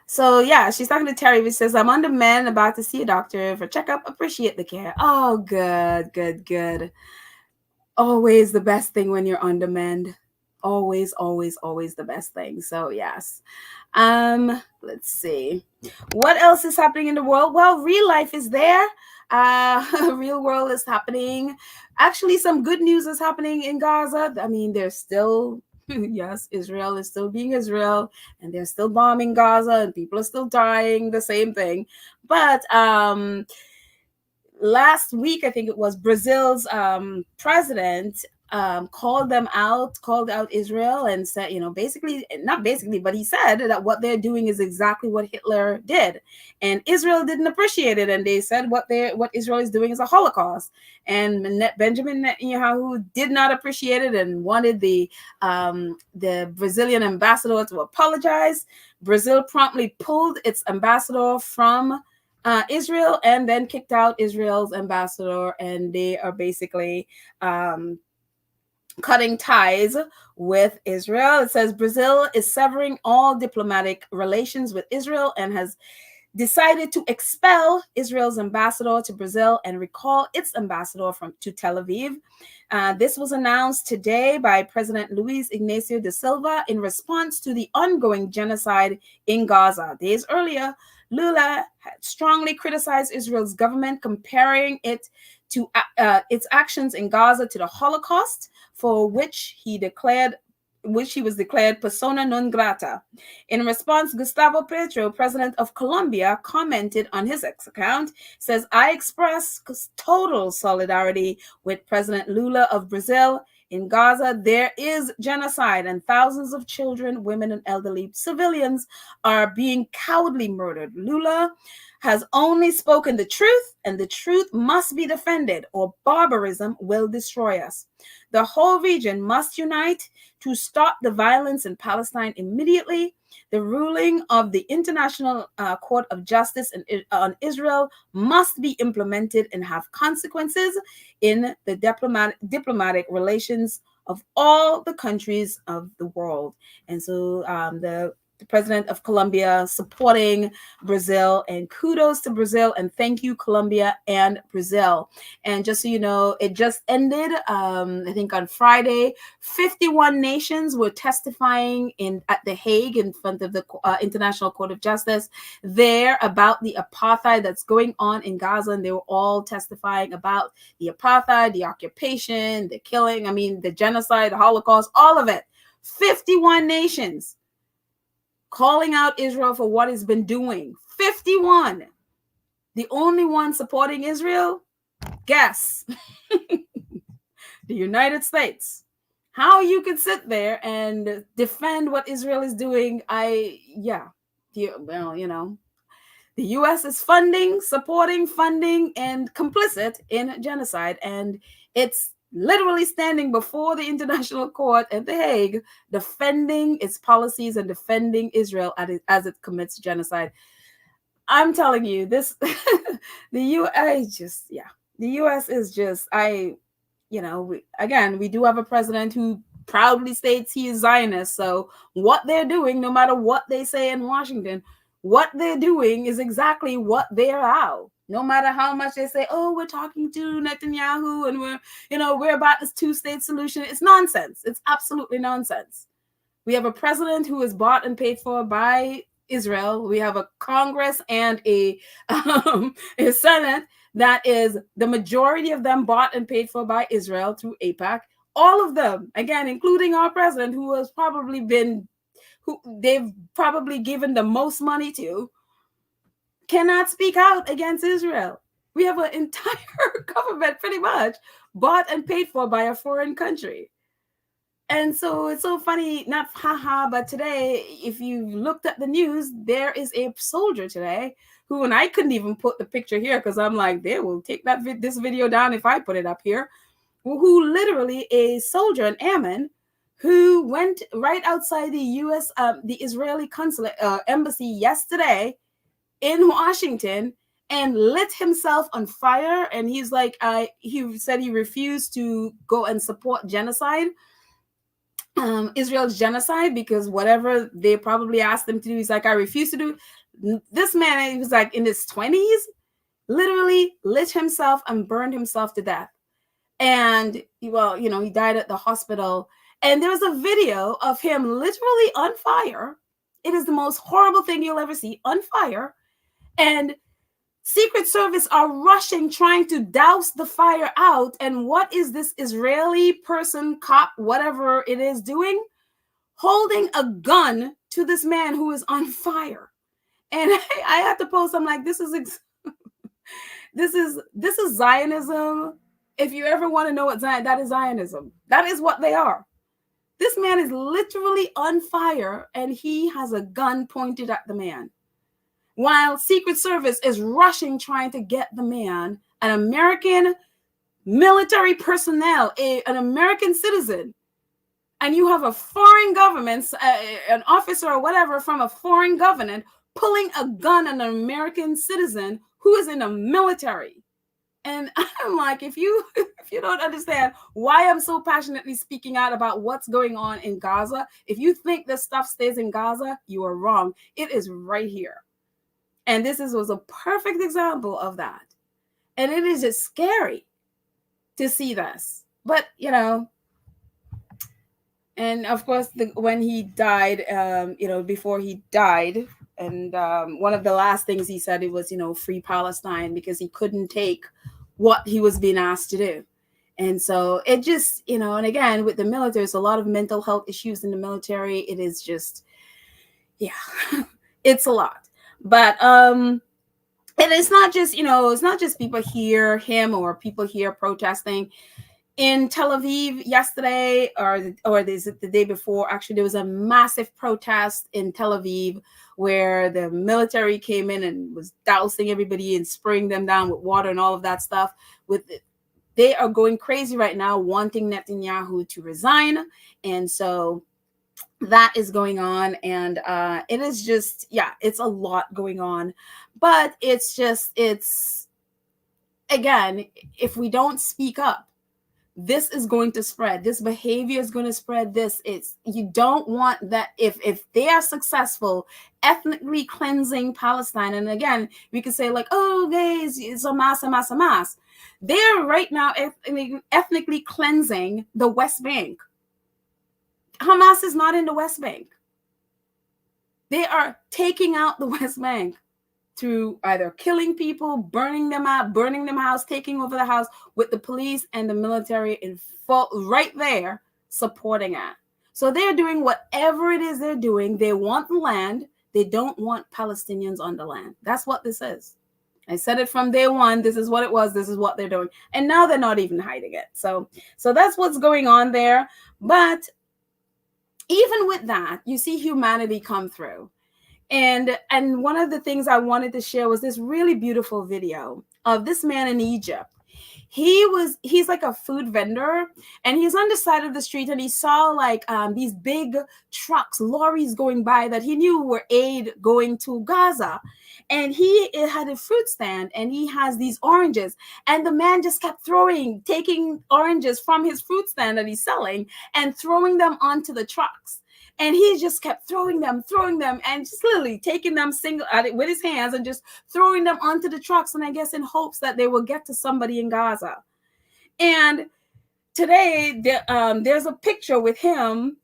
So yeah, she's talking to Terry, which says, I'm on the mend, about to see a doctor for checkup. Appreciate the care. Oh, good, good, good. Always the best thing when you're on the mend. Always, always, always the best thing. So yes. Let's see. What else is happening in the world? Well, real life is there. Real world is happening. Actually, some good news is happening in Gaza. I mean, there's still, yes, Israel is still being Israel, and they're still bombing Gaza, and people are still dying, the same thing. But last week, I think it was, Brazil's president called out Israel and said, basically, not basically, but he said that what they're doing is exactly what Hitler did. And Israel didn't appreciate it. And they said what Israel is doing is a Holocaust. And Benjamin Netanyahu did not appreciate it and wanted the Brazilian ambassador to apologize. Brazil promptly pulled its ambassador from Israel and then kicked out Israel's ambassador, and they are basically cutting ties with Israel. It says Brazil is severing all diplomatic relations with Israel and has decided to expel Israel's ambassador to Brazil and recall its ambassador to Tel Aviv. This was announced today by President Luiz Inácio da Silva in response to the ongoing genocide in Gaza. Days earlier, Lula had strongly criticized Israel's government, comparing it to its actions in Gaza to the Holocaust, for which he was declared persona non grata. In response, Gustavo Petro, president of Colombia, commented on his X account, says, I express total solidarity with President Lula of Brazil. In Gaza, there is genocide, and thousands of children, women, and elderly civilians are being cowardly murdered. Lula has only spoken the truth, and the truth must be defended, or barbarism will destroy us. The whole region must unite to stop the violence in Palestine immediately. The ruling of the International Court of Justice on Israel must be implemented and have consequences in the diplomatic relations of all the countries of the world. And so the the president of Colombia, supporting Brazil, and kudos to Brazil, and thank you, Colombia and Brazil. And just so you know, it just ended, I think on Friday. 51 nations were testifying at The Hague in front of the International Court of Justice there about the apartheid that's going on in Gaza, and they were all testifying about the apartheid, the occupation, the killing, the genocide, the Holocaust, all of it. 51 nations calling out Israel for what it's been doing. 51. The only one supporting Israel? Guess. The United States. How you could sit there and defend what Israel is doing, the U.S. is supporting, and complicit in genocide, and it's literally standing before the International Court at The Hague, defending its policies and defending Israel as it commits genocide. I'm telling you, this, the U.S. is just, we do have a president who proudly states he is Zionist. So what they're doing, no matter what they say in Washington, what they're doing is exactly what they allow. No matter how much they say, oh, we're talking to Netanyahu and we're about this two-state solution. It's nonsense. It's absolutely nonsense. We have a president who is bought and paid for by Israel. We have a Congress and a Senate that is the majority of them bought and paid for by Israel through AIPAC. All of them, again, including our president, who they've probably given the most money to, cannot speak out against Israel. We have an entire government pretty much bought and paid for by a foreign country. And so it's so funny, not haha, but today, if you looked at the news, there is a soldier today who, and I couldn't even put the picture here because I'm like, they will take this video down if I put it up here, who literally a soldier, an airman, who went right outside the U.S., the Israeli consulate embassy yesterday in Washington and lit himself on fire. And he's like, he said he refused to go and support genocide. Israel's genocide, because whatever they probably asked him to do, he's like, I refuse to do. This man, he was like in his 20s, literally lit himself and burned himself to death. And he died at the hospital. And there's a video of him literally on fire. It is the most horrible thing you'll ever see, on fire. And Secret Service are rushing, trying to douse the fire out. And what is this Israeli person, cop, whatever it is, doing? Holding a gun to this man who is on fire. And I had to post, I'm like, this is Zionism. If you ever want to know what that is Zionism. That is what they are. This man is literally on fire and he has a gun pointed at the man. While Secret Service is rushing, trying to get the man, an American military personnel, an American citizen, and you have a foreign government, an officer or whatever from a foreign government pulling a gun on an American citizen who is in the military. And I'm like, if you don't understand why I'm so passionately speaking out about what's going on in Gaza, if you think this stuff stays in Gaza, you are wrong. It is right here. And this was a perfect example of that. And it is just scary to see this. But, and of course, when he died, before he died, and one of the last things he said, it was, free Palestine, because he couldn't take what he was being asked to do. And so it just, and again, with the military, there's a lot of mental health issues in the military. It is just, it's a lot. But and it's not just, it's not just people hear him or people here protesting. In Tel Aviv yesterday, or the day before, actually, there was a massive protest in Tel Aviv where the military came in and was dousing everybody and spraying them down with water and all of that stuff. They are going crazy right now, wanting Netanyahu to resign. And so that is going on. And it is just, it's a lot going on. But it's again, if we don't speak up, this is going to spread. This behavior is going to spread. You don't want that. If they are successful ethnically cleansing Palestine, and again, we could say like, oh, guys, it's Hamas. They're right now ethnically cleansing the West Bank. Hamas is not in the West Bank. They are taking out the West Bank through either killing people, burning them out, burning them house, taking over the house, with the police and the military in full right there supporting it. So they're doing whatever it is they're doing. They want the land. They don't want Palestinians on the land. That's what this is. I said it from day one. This is what it was. This is what they're doing. And now they're not even hiding it. So that's what's going on there. But even with that, you see humanity come through. And one of the things I wanted to share was this really beautiful video of this man in Egypt. He's like a food vendor, and he's on the side of the street, and he saw like these big trucks, lorries going by that he knew were aid going to Gaza. And he had a fruit stand, and he has these oranges, and the man just kept taking oranges from his fruit stand that he's selling and throwing them onto the trucks. And he just kept throwing them, and just literally taking them with his hands and just throwing them onto the trucks. And I guess in hopes that they will get to somebody in Gaza. And today there's a picture with him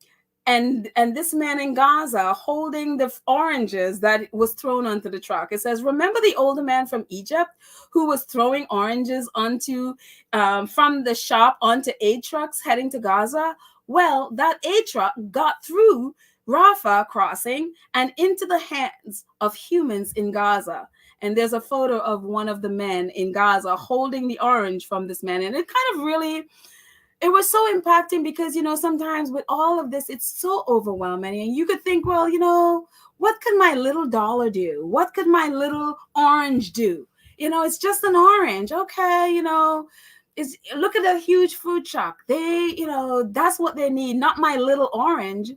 and this man in Gaza holding the oranges that was thrown onto the truck. It says, remember the older man from Egypt who was throwing oranges onto from the shop onto aid trucks heading to Gaza? Well, that aid truck got through Rafah crossing and into the hands of humans in Gaza. And there's a photo of one of the men in Gaza holding the orange from this man. And it kind of really, it was so impacting because, sometimes with all of this, it's so overwhelming. And you could think, well, what could my little dollar do? What could my little orange do? It's just an orange. Okay, look at that huge food truck. They, that's what they need, not my little orange.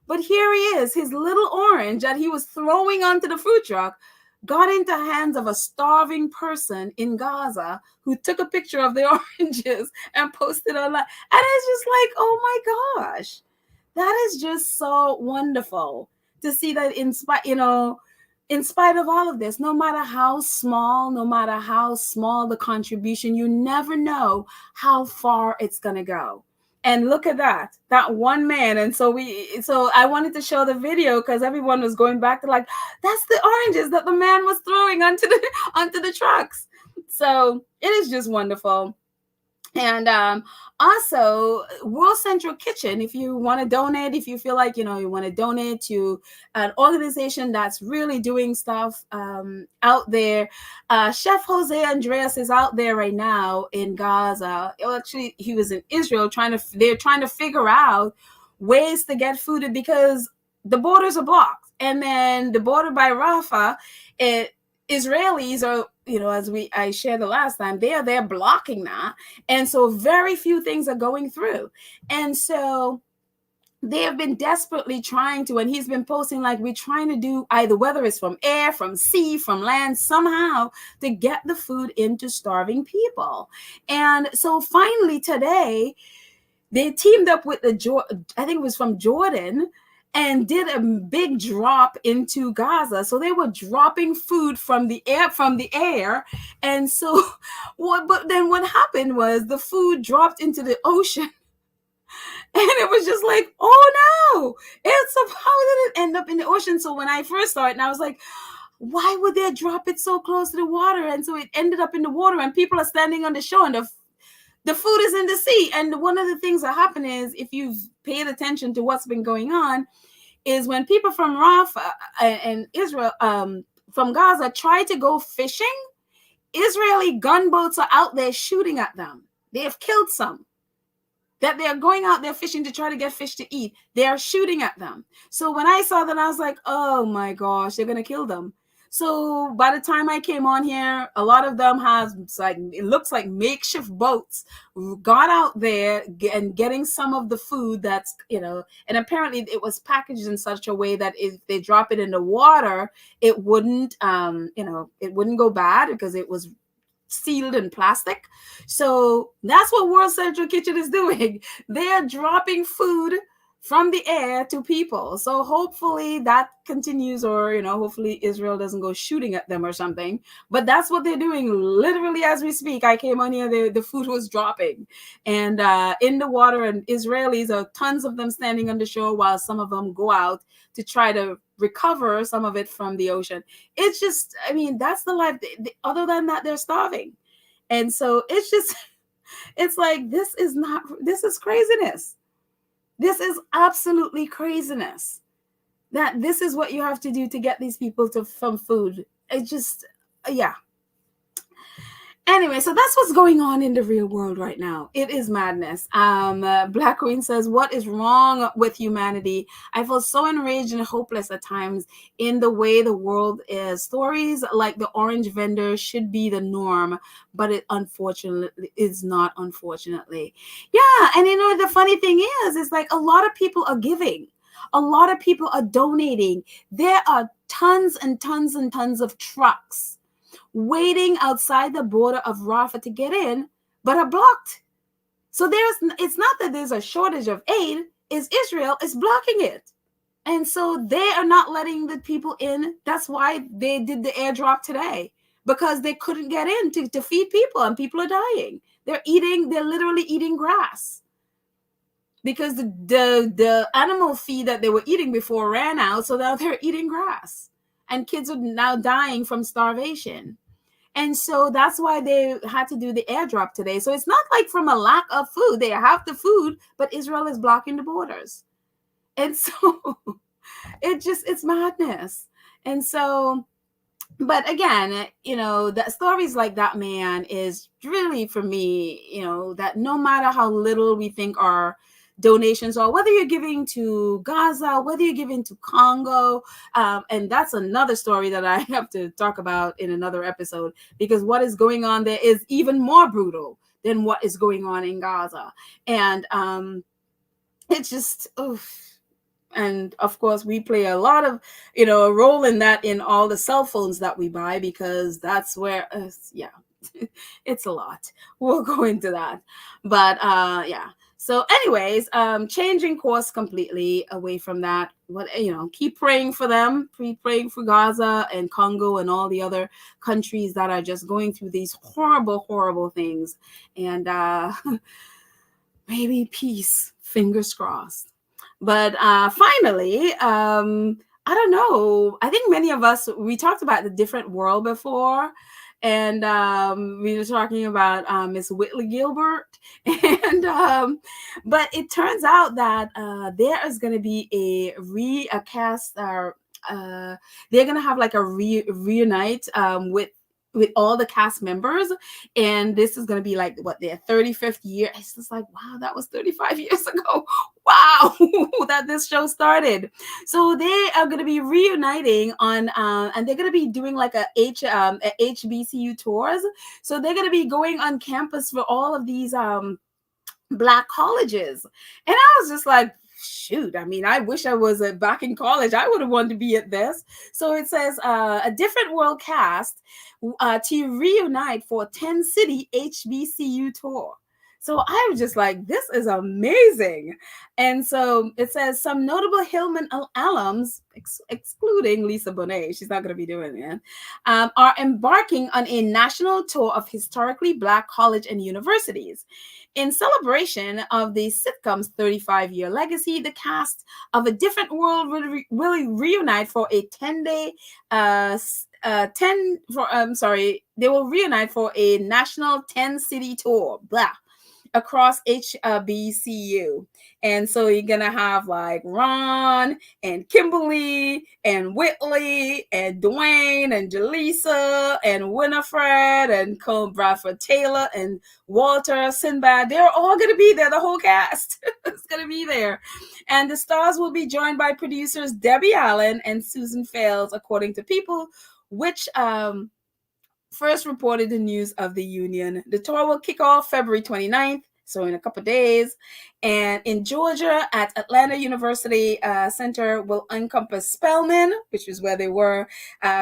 But here he is, his little orange that he was throwing onto the food truck got into the hands of a starving person in Gaza who took a picture of the oranges and posted online. And it's just like, oh my gosh, that is just so wonderful to see that in spite of all of this, no matter how small the contribution, you never know how far it's going to go. And look at that one man. And so I wanted to show the video because everyone was going back to like, that's the oranges that the man was throwing onto the trucks. So it is just wonderful. And also World Central Kitchen, if you want to donate, if you feel like, you want to donate to an organization that's really doing stuff out there. Chef Jose Andreas is out there right now in Gaza. Actually, he was in Israel they're trying to figure out ways to get food because the borders are blocked. And then the border by Rafah, Israelis are, as I shared the last time, they're blocking that. And so very few things are going through. And so they have been desperately trying to, and he's been posting like, we're trying to do either, whether it's from air, from sea, from land, somehow to get the food into starving people. And so finally today, they teamed up with I think it was from Jordan, and did a big drop into Gaza. So they were dropping food from the air. And so but then what happened was the food dropped into the ocean. And it was just like, oh no, how did it end up in the ocean? So when I first saw it, and I was like, why would they drop it so close to the water? And so it ended up in the water, and people are standing on the shore, and the food is in the sea. And one of the things that happened is, if you've paid attention to what's been going on, is when people from Rafah and Israel, from Gaza, try to go fishing, Israeli gunboats are out there shooting at them. They have killed some. That they are going out there fishing to try to get fish to eat. They are shooting at them. So when I saw that, I was like, oh my gosh, they're going to kill them. So by the time I came on here, a lot of them it looks like makeshift boats got out there and getting some of the food that's, and apparently it was packaged in such a way that if they drop it in the water, it wouldn't, it wouldn't go bad because it was sealed in plastic. So that's what World Central Kitchen is doing. They are dropping food from the air to people. So hopefully that continues, or hopefully Israel doesn't go shooting at them or something. But that's what they're doing literally as we speak. I came on here, the food was dropping and in the water, and Israelis are tons of them standing on the shore while some of them go out to try to recover some of it from the ocean. It's just, I mean, that's the life. Other than that, they're starving. And so it's just, it's like, this is craziness. This is absolutely craziness. That this is what you have to do to get these people to from food. It just, yeah. Anyway, so that's what's going on in the real world right now. It is madness. Black Queen says, what is wrong with humanity? I feel so enraged and hopeless at times in the way the world is. Stories like the orange vendor should be the norm, but it unfortunately is not, unfortunately. Yeah, and the funny thing is like a lot of people are giving. A lot of people are donating. There are tons and tons and tons of trucks waiting outside the border of Rafah to get in, but are blocked. So it's not that there's a shortage of aid, it's Israel is blocking it. And so they are not letting the people in. That's why they did the airdrop today, because they couldn't get in to feed people, and people are dying. They're literally eating grass. Because the animal feed that they were eating before ran out, so now they're eating grass. And kids are now dying from starvation. And so that's why they had to do the airdrop today. So it's not like from a lack of food. They have the food, but Israel is blocking the borders. And so it's madness. And so, but again, that stories like that man is really, for me, that no matter how little we think our donations are, whether you're giving to Gaza, whether you're giving to Congo, and that's another story that I have to talk about in another episode, because what is going on there is even more brutal than what is going on in Gaza. And it's just, oof. And of course, we play a lot of, a role in that in all the cell phones that we buy, because that's where, yeah, it's a lot. We'll go into that. But yeah. So anyways, changing course completely away from that. What, keep praying for them, keep praying for Gaza and Congo and all the other countries that are just going through these horrible, horrible things. And maybe peace, fingers crossed. But finally, I don't know. I think many of us, we talked about the different world before. And we were talking about Miss Whitley Gilbert. And but it turns out that there is going to be a cast, they're going to have like a reunite with all the cast members, and this is going to be like what, their 35th year. It's just like, wow, that was 35 years ago. Wow, that this show started. So they are going to be reuniting on and they're going to be doing like a HBCU tours. So they're going to be going on campus for all of these Black colleges. And I was just like, shoot, I mean, I wish I was back in college. I would have wanted to be at this. So it says a different world cast to reunite for 10-city HBCU tour. So I was just like, this is amazing. And so it says some notable Hillman alums, excluding Lisa Bonet, she's not going to be doing it, are embarking on a national tour of historically Black college and universities. In celebration of the sitcom's 35-year legacy, the cast of A Different World will reunite for a 10-day they will reunite for a national 10-city tour across HBCU. And so you're gonna have like Ron and Kimberly and Whitley and Dwayne and Jaleesa and Winifred and Cole Bradford Taylor and Walter Sinbad. They're all gonna be there. The whole cast is gonna be there. And the stars will be joined by producers Debbie Allen and Susan Fales, according to People, which first reported the news of the union. The tour will kick off February 29th So in a couple of days. And in Georgia at Atlanta University Center will encompass Spelman, which is where they were,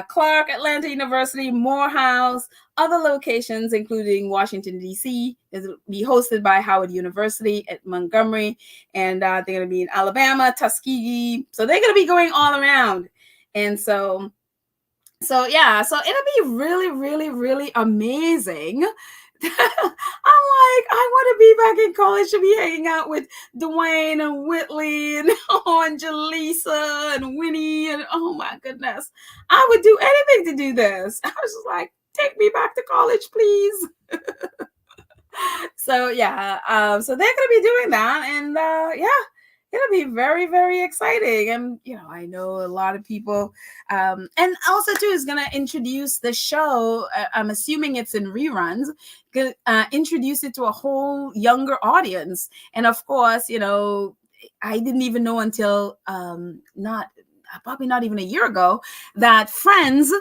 Clark, Atlanta University, Morehouse, other locations, including Washington, D.C., is be hosted by Howard University at Montgomery. And they're going to be in Alabama, Tuskegee. So they're going to be going all around. And so yeah, so it'll be really, really, really amazing. I'm like, I want to be back in college to be hanging out with Dwayne and Whitley and Angelisa and Winnie and oh my goodness, I would do anything to do this. I was just like, take me back to college, please. So yeah, so they're gonna be doing that, and yeah, it'll be very, very exciting. And I know a lot of people, and also too is gonna introduce the show. I'm assuming it's in reruns. Introduce it to a whole younger audience, and of course, I didn't even know until not probably not even a year ago that Friends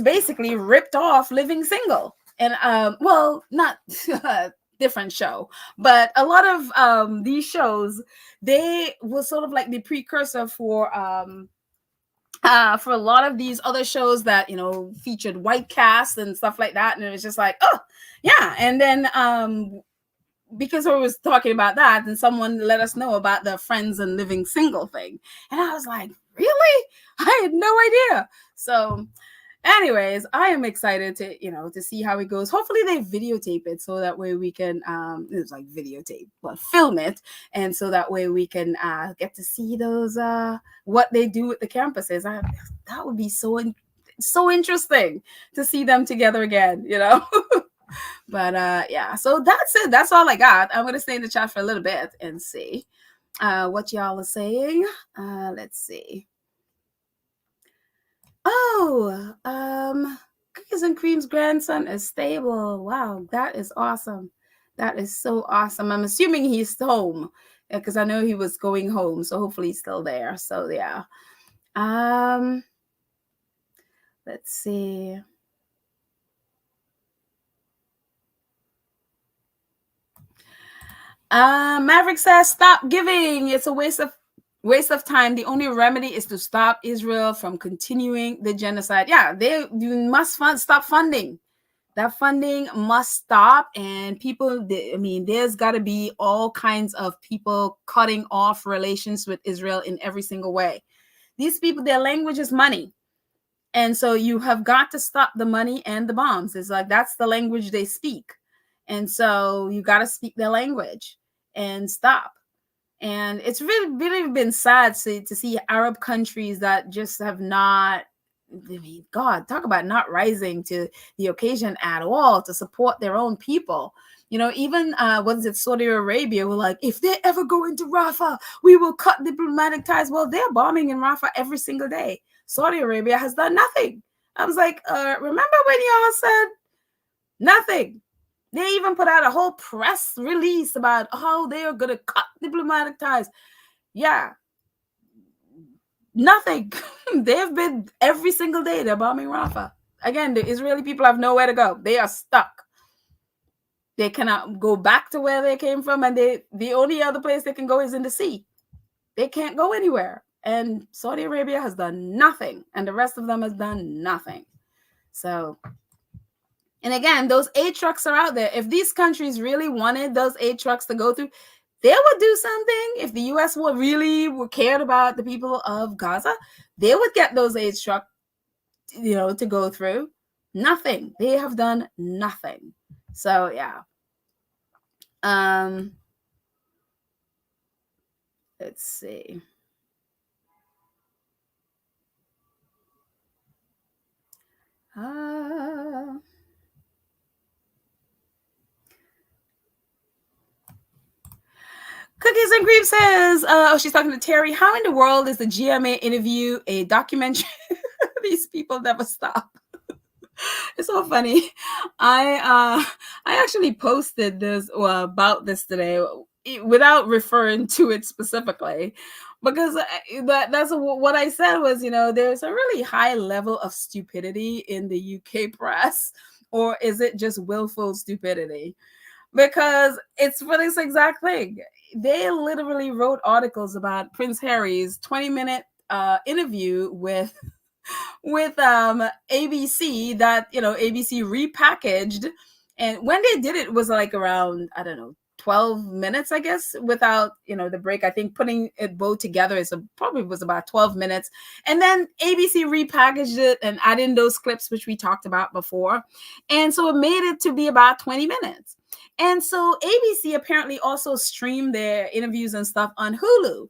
basically ripped off Living Single. And well, not different show, but a lot of these shows, they were sort of like the precursor for a lot of these other shows that featured white cast and stuff like that. And it was just like, oh yeah. And then because we was talking about that, and someone let us know about the Friends and Living Single thing, and I was like, really? I had no idea. So anyways, I am excited to see how it goes. Hopefully they videotape it so that way we can it's like videotape, but film it, and so that way we can get to see those what they do with the campuses. That would be so interesting to see them together again, But yeah, so that's it. That's all I got. I'm gonna stay in the chat for a little bit and see what y'all are saying. Let's see. Oh, Cookies and Cream's grandson is stable. Wow, that is awesome. That is so awesome. I'm assuming he's home because I know he was going home, so hopefully he's still there. So yeah. Let's see. Maverick says, "Stop giving. It's a waste of time. The only remedy is to stop Israel from continuing the genocide." Yeah, you must stop funding. That funding must stop, and people, there's got to be all kinds of people cutting off relations with Israel in every single way. These people, their language is money. And so you have got to stop the money and the bombs. It's like, that's the language they speak. And so you got to speak their language and stop. And it's really, really been sad to see Arab countries that just have not, God, talk about not rising to the occasion at all to support their own people. Even Saudi Arabia were like, if they ever go into Rafah, we will cut diplomatic ties. Well, they're bombing in Rafah every single day. Saudi Arabia has done nothing. I was like, remember when y'all said nothing? They even put out a whole press release about how they are going to cut diplomatic ties. Yeah. Nothing. They've been every single day. They're bombing Rafah. Again, the Israeli people have nowhere to go. They are stuck. They cannot go back to where they came from. And the only other place they can go is in the sea. They can't go anywhere. And Saudi Arabia has done nothing. And the rest of them has done nothing. So... And again, those aid trucks are out there. If these countries really wanted those aid trucks to go through, they would do something. If the U.S. were cared about the people of Gaza, they would get those aid trucks, to go through. Nothing. They have done nothing. So yeah. Let's see. Cookies and Cream says, she's talking to Terry. How in the world is the GMA interview a documentary? These people never stop. It's so funny. I actually posted this about this today without referring to it specifically, because that's what I said was, there's a really high level of stupidity in the UK press, or is it just willful stupidity? because it's for this exact thing. They literally wrote articles about Prince Harry's 20-minute interview with ABC that ABC repackaged, and when they did it was like around, I don't know, 12 minutes, I guess, without the break. I think putting it both together is probably was about 12 minutes, and then ABC repackaged it and added in those clips which we talked about before, and so it made it to be about 20 minutes. And so ABC apparently also streamed their interviews and stuff on Hulu.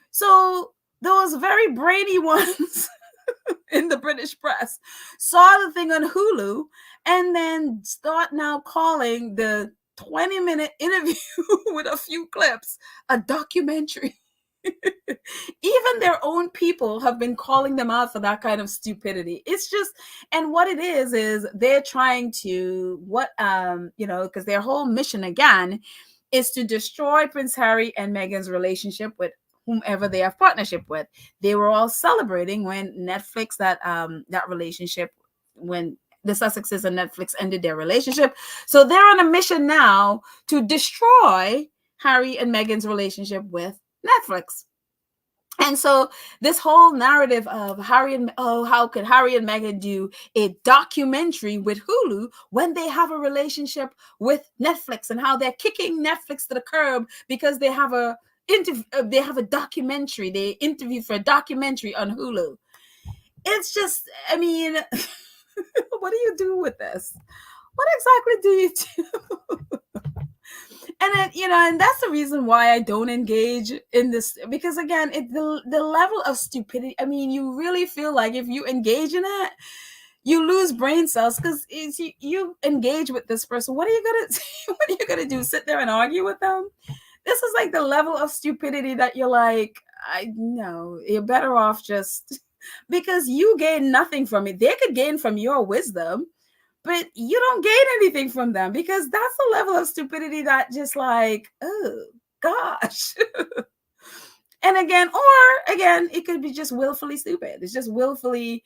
So those very brainy ones in the British press saw the thing on Hulu and then start now calling the 20-minute interview with a few clips a documentary. Even their own people have been calling them out for that kind of stupidity. It's just, and what it is they're trying to, because their whole mission again is to destroy Prince Harry and Meghan's relationship with whomever they have partnership with. They were all celebrating when Netflix, that relationship, when the Sussexes and Netflix ended their relationship. So they're on a mission now to destroy Harry and Meghan's relationship with Netflix. And so this whole narrative of how could Harry and Meghan do a documentary with Hulu when they have a relationship with Netflix, and how they're kicking Netflix to the curb because they have a documentary. They interview for a documentary on Hulu. It's just, I mean, what do you do with this? What exactly do you do? And then, and that's the reason why I don't engage in this, because again, the level of stupidity. I mean, you really feel like if you engage in it, you lose brain cells, because you engage with this person. What are you gonna do? Sit there and argue with them? This is like the level of stupidity that you're like, I know you're better off just because you gain nothing from it. They could gain from your wisdom, but you don't gain anything from them, because that's the level of stupidity that just like, oh gosh. And again, it could be just willfully stupid. It's just willfully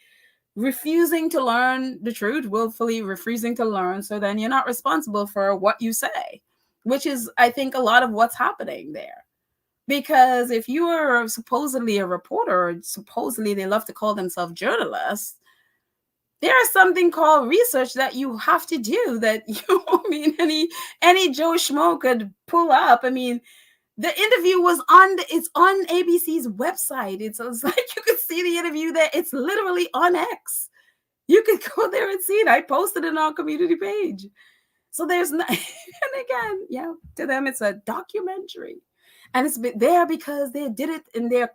refusing to learn the truth, willfully refusing to learn. So then you're not responsible for what you say, which is, I think, a lot of what's happening there. Because if you are supposedly a reporter, or supposedly they love to call themselves journalists, there is something called research that you have to do that any Joe Schmo could pull up. I mean, the interview was it's on ABC's website. It's like you could see the interview there. It's literally on X. You could go there and see it. I posted it on our community page. So there's not, and again, to them it's a documentary. And it's there because they did it, and they're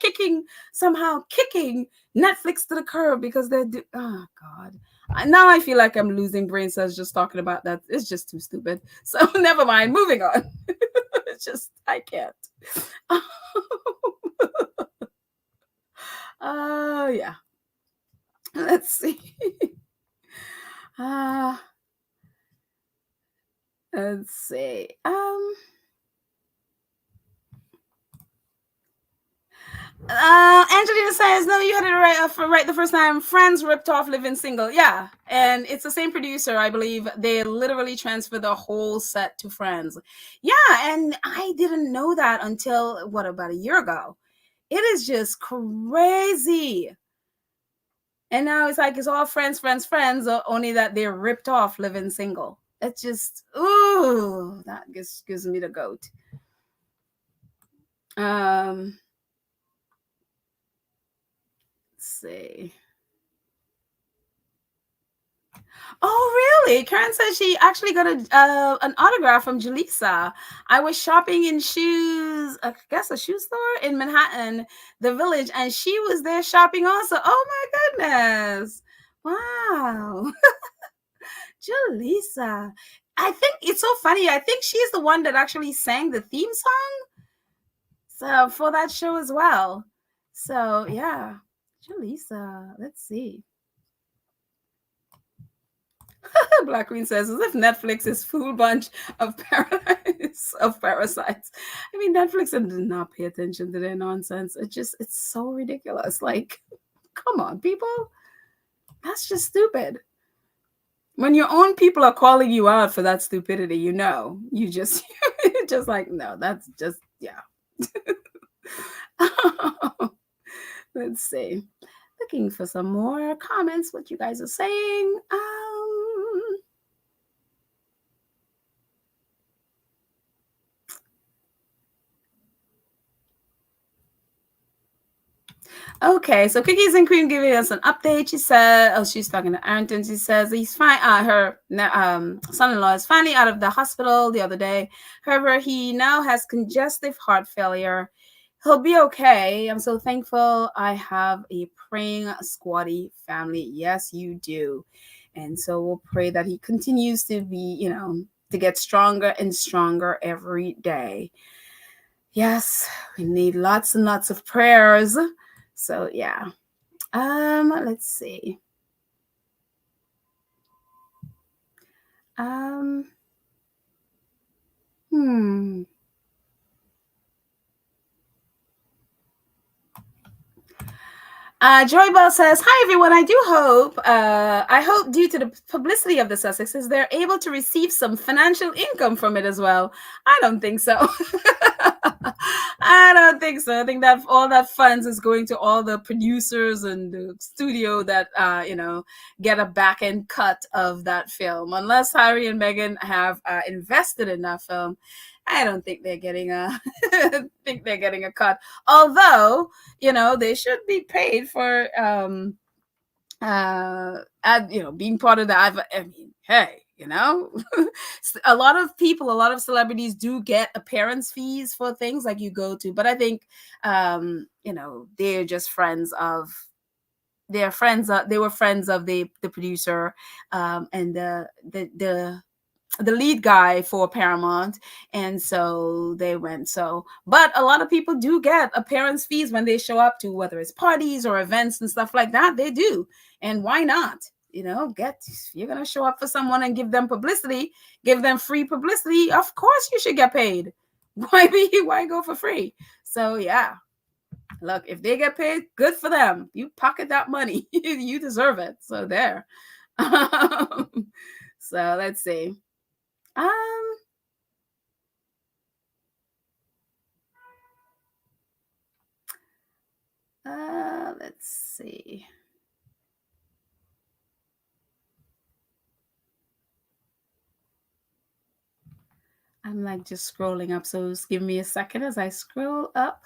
somehow kicking Netflix to the curb because oh God. Now I feel like I'm losing brain cells just talking about that. It's just too stupid. So never mind, moving on. It's just, I can't. Yeah. Let's see. Let's see. Angelina says, no, you had it right the first time. Friends ripped off Living Single. Yeah. And it's the same producer, I believe. They literally transferred the whole set to Friends. Yeah. And I didn't know that until, about a year ago. It is just crazy. And now it's like it's all friends, only that they're ripped off Living Single. It's just, ooh, that gives me the goat. Let's see. Oh, really? Karen says she actually got an autograph from Jaleesa. I was shopping in I guess a shoe store in Manhattan, the Village, and she was there shopping also. Oh my goodness. Wow. Jaleesa. I think it's so funny. I think she's the one that actually sang the theme song. So for that show as well. So yeah. Jaleesa. Let's see. Black Queen says, as if Netflix is full bunch of parasites. I mean, Netflix did not pay attention to their nonsense. It's so ridiculous. Like, come on, people. That's just stupid. When your own people are calling you out for that stupidity, you just just like, no, that's just, yeah. Let's see. Looking for some more comments, what you guys are saying. Okay, so Cookies and Cream giving us an update. She said, oh, she's talking to Arrington. She says he's fine. Her son-in-law is finally out of the hospital the other day. However, he now has congestive heart failure. He'll be okay. I'm so thankful I have a praying squatty family. Yes, you do. And so we'll pray that he continues to be, to get stronger and stronger every day. Yes, we need lots and lots of prayers. So yeah. Let's see. Hmm. Joy Bell says, hi, everyone. I hope due to the publicity of the Sussexes, they're able to receive some financial income from it as well. I don't think so. I don't think so. I think that all that funds is going to all the producers and the studio that, get a back end cut of that film. Unless Harry and Meghan have invested in that film, I don't think they're getting a cut. Although, they should be paid for being part of the. I mean, hey, a lot of celebrities do get appearance fees for things like you go to, but I think they're just friends of. They're friends. They were friends of the producer, and the lead guy for Paramount, and so they went. But a lot of people do get appearance fees when they show up to, whether it's parties or events and stuff like that. They do, and why not? If you're gonna show up for someone and give them publicity, give them free publicity. Of course, you should get paid. Why go for free? So yeah. Look, if they get paid, good for them. You pocket that money. You deserve it. So there. So let's see. Let's see. I'm like just scrolling up, so just give me a second as I scroll up.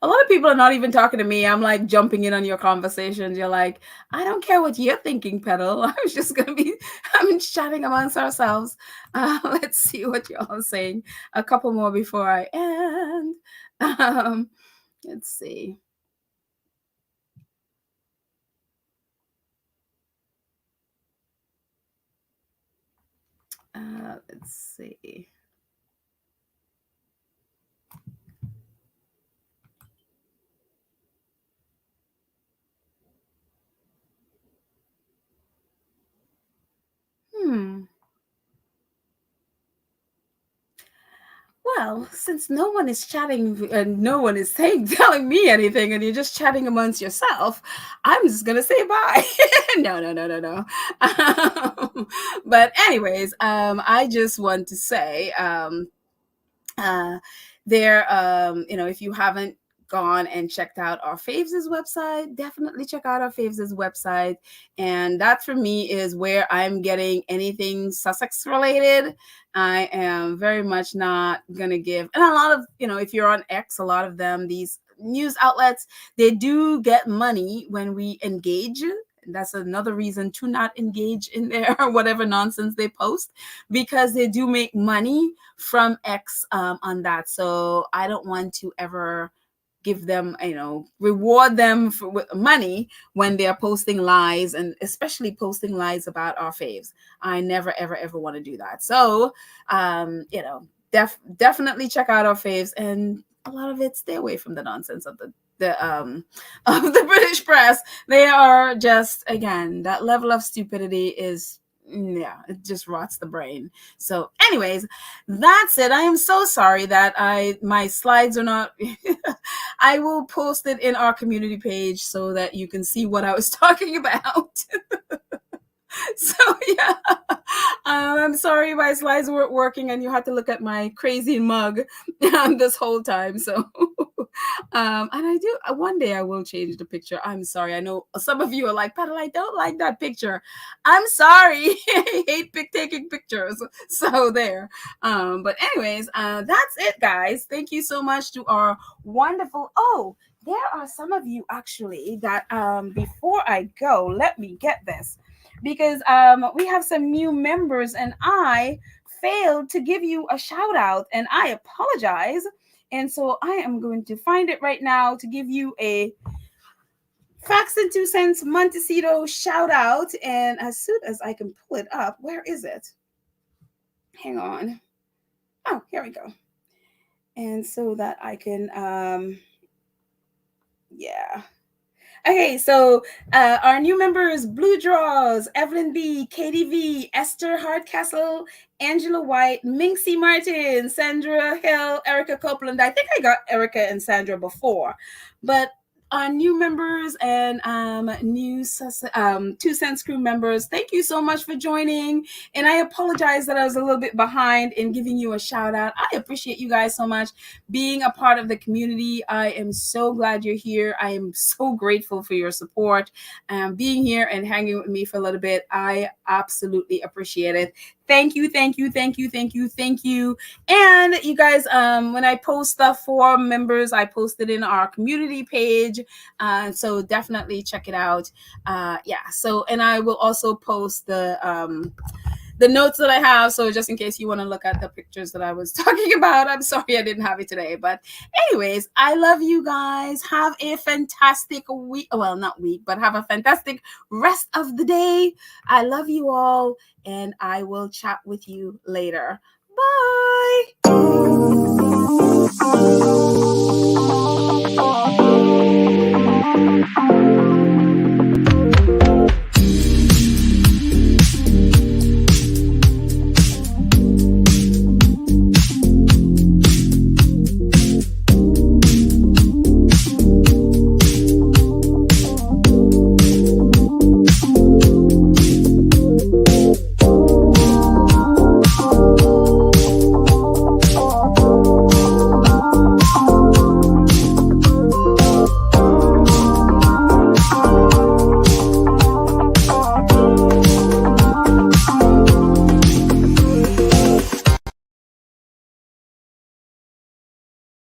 A lot of people are not even talking to me. I'm like jumping in on your conversations. You're like, I don't care what you're thinking, Petal. I'm chatting amongst ourselves. Let's see what y'all are saying. A couple more before I end. Let's see. Let's see. Well, since no one is chatting and no one is telling me anything, and you're just chatting amongst yourself, I'm just gonna say bye. No. But anyways, I just want to say, if you haven't gone and checked out our Faves' website, definitely check out our Faves' website. And that for me is where I'm getting anything Sussex related. I am very much not going to give. And a lot of, if you're on X, a lot of them, these news outlets, they do get money when we engage. That's another reason to not engage in their whatever nonsense they post, because they do make money from X on that. So I don't want to ever give them, reward them with money when they're posting lies, and especially posting lies about our faves. I never, ever, ever want to do that. So, definitely check out our faves, and a lot of it, stay away from the nonsense of the British press. They are just, again, that level of stupidity is, it just rots the brain. So anyways, that's it. I am so sorry that my slides are not I will post it in our community page so that you can see what I was talking about. So yeah, I'm sorry my slides weren't working and you had to look at my crazy mug this whole time. So, and I do one day I will change the picture. I'm sorry. I know some of you are like, Petal, I don't like that picture. I'm sorry. I hate taking pictures. So there. But anyways, that's it, guys. Thank you so much to our wonderful. Oh, there are some of you actually that before I go, let me get this because we have some new members and I failed to give you a shout out and I apologize. And so I am going to find it right now to give you a Facts and Two Cents Montecito shout out. And as soon as I can pull it up, where is it? Hang on. Oh, here we go. And so that I can, yeah. Okay, so our new members: Blue Draws, Evelyn B, KDV, Esther Hardcastle, Angela White, Minxie Martin, Sandra Hill, Erica Copeland. I think I got Erica and Sandra before, but our new members and new 2 Cents Crew members, thank you so much for joining. And I apologize that I was a little bit behind in giving you a shout out. I appreciate you guys so much being a part of the community. I am so glad you're here. I am so grateful for your support and being here and hanging with me for a little bit. I absolutely appreciate it. Thank you, thank you, thank you, thank you, thank you. And you guys, when I post stuff for members, I post it in our community page. So definitely check it out. Yeah. So, and I will also post the notes that I have. So just in case you want to look at the pictures that I was talking about, I'm sorry I didn't have it today. But anyways, I love you guys. Have a fantastic week. Well, not week, but have a fantastic rest of the day. I love you all, and I will chat with you later. Bye.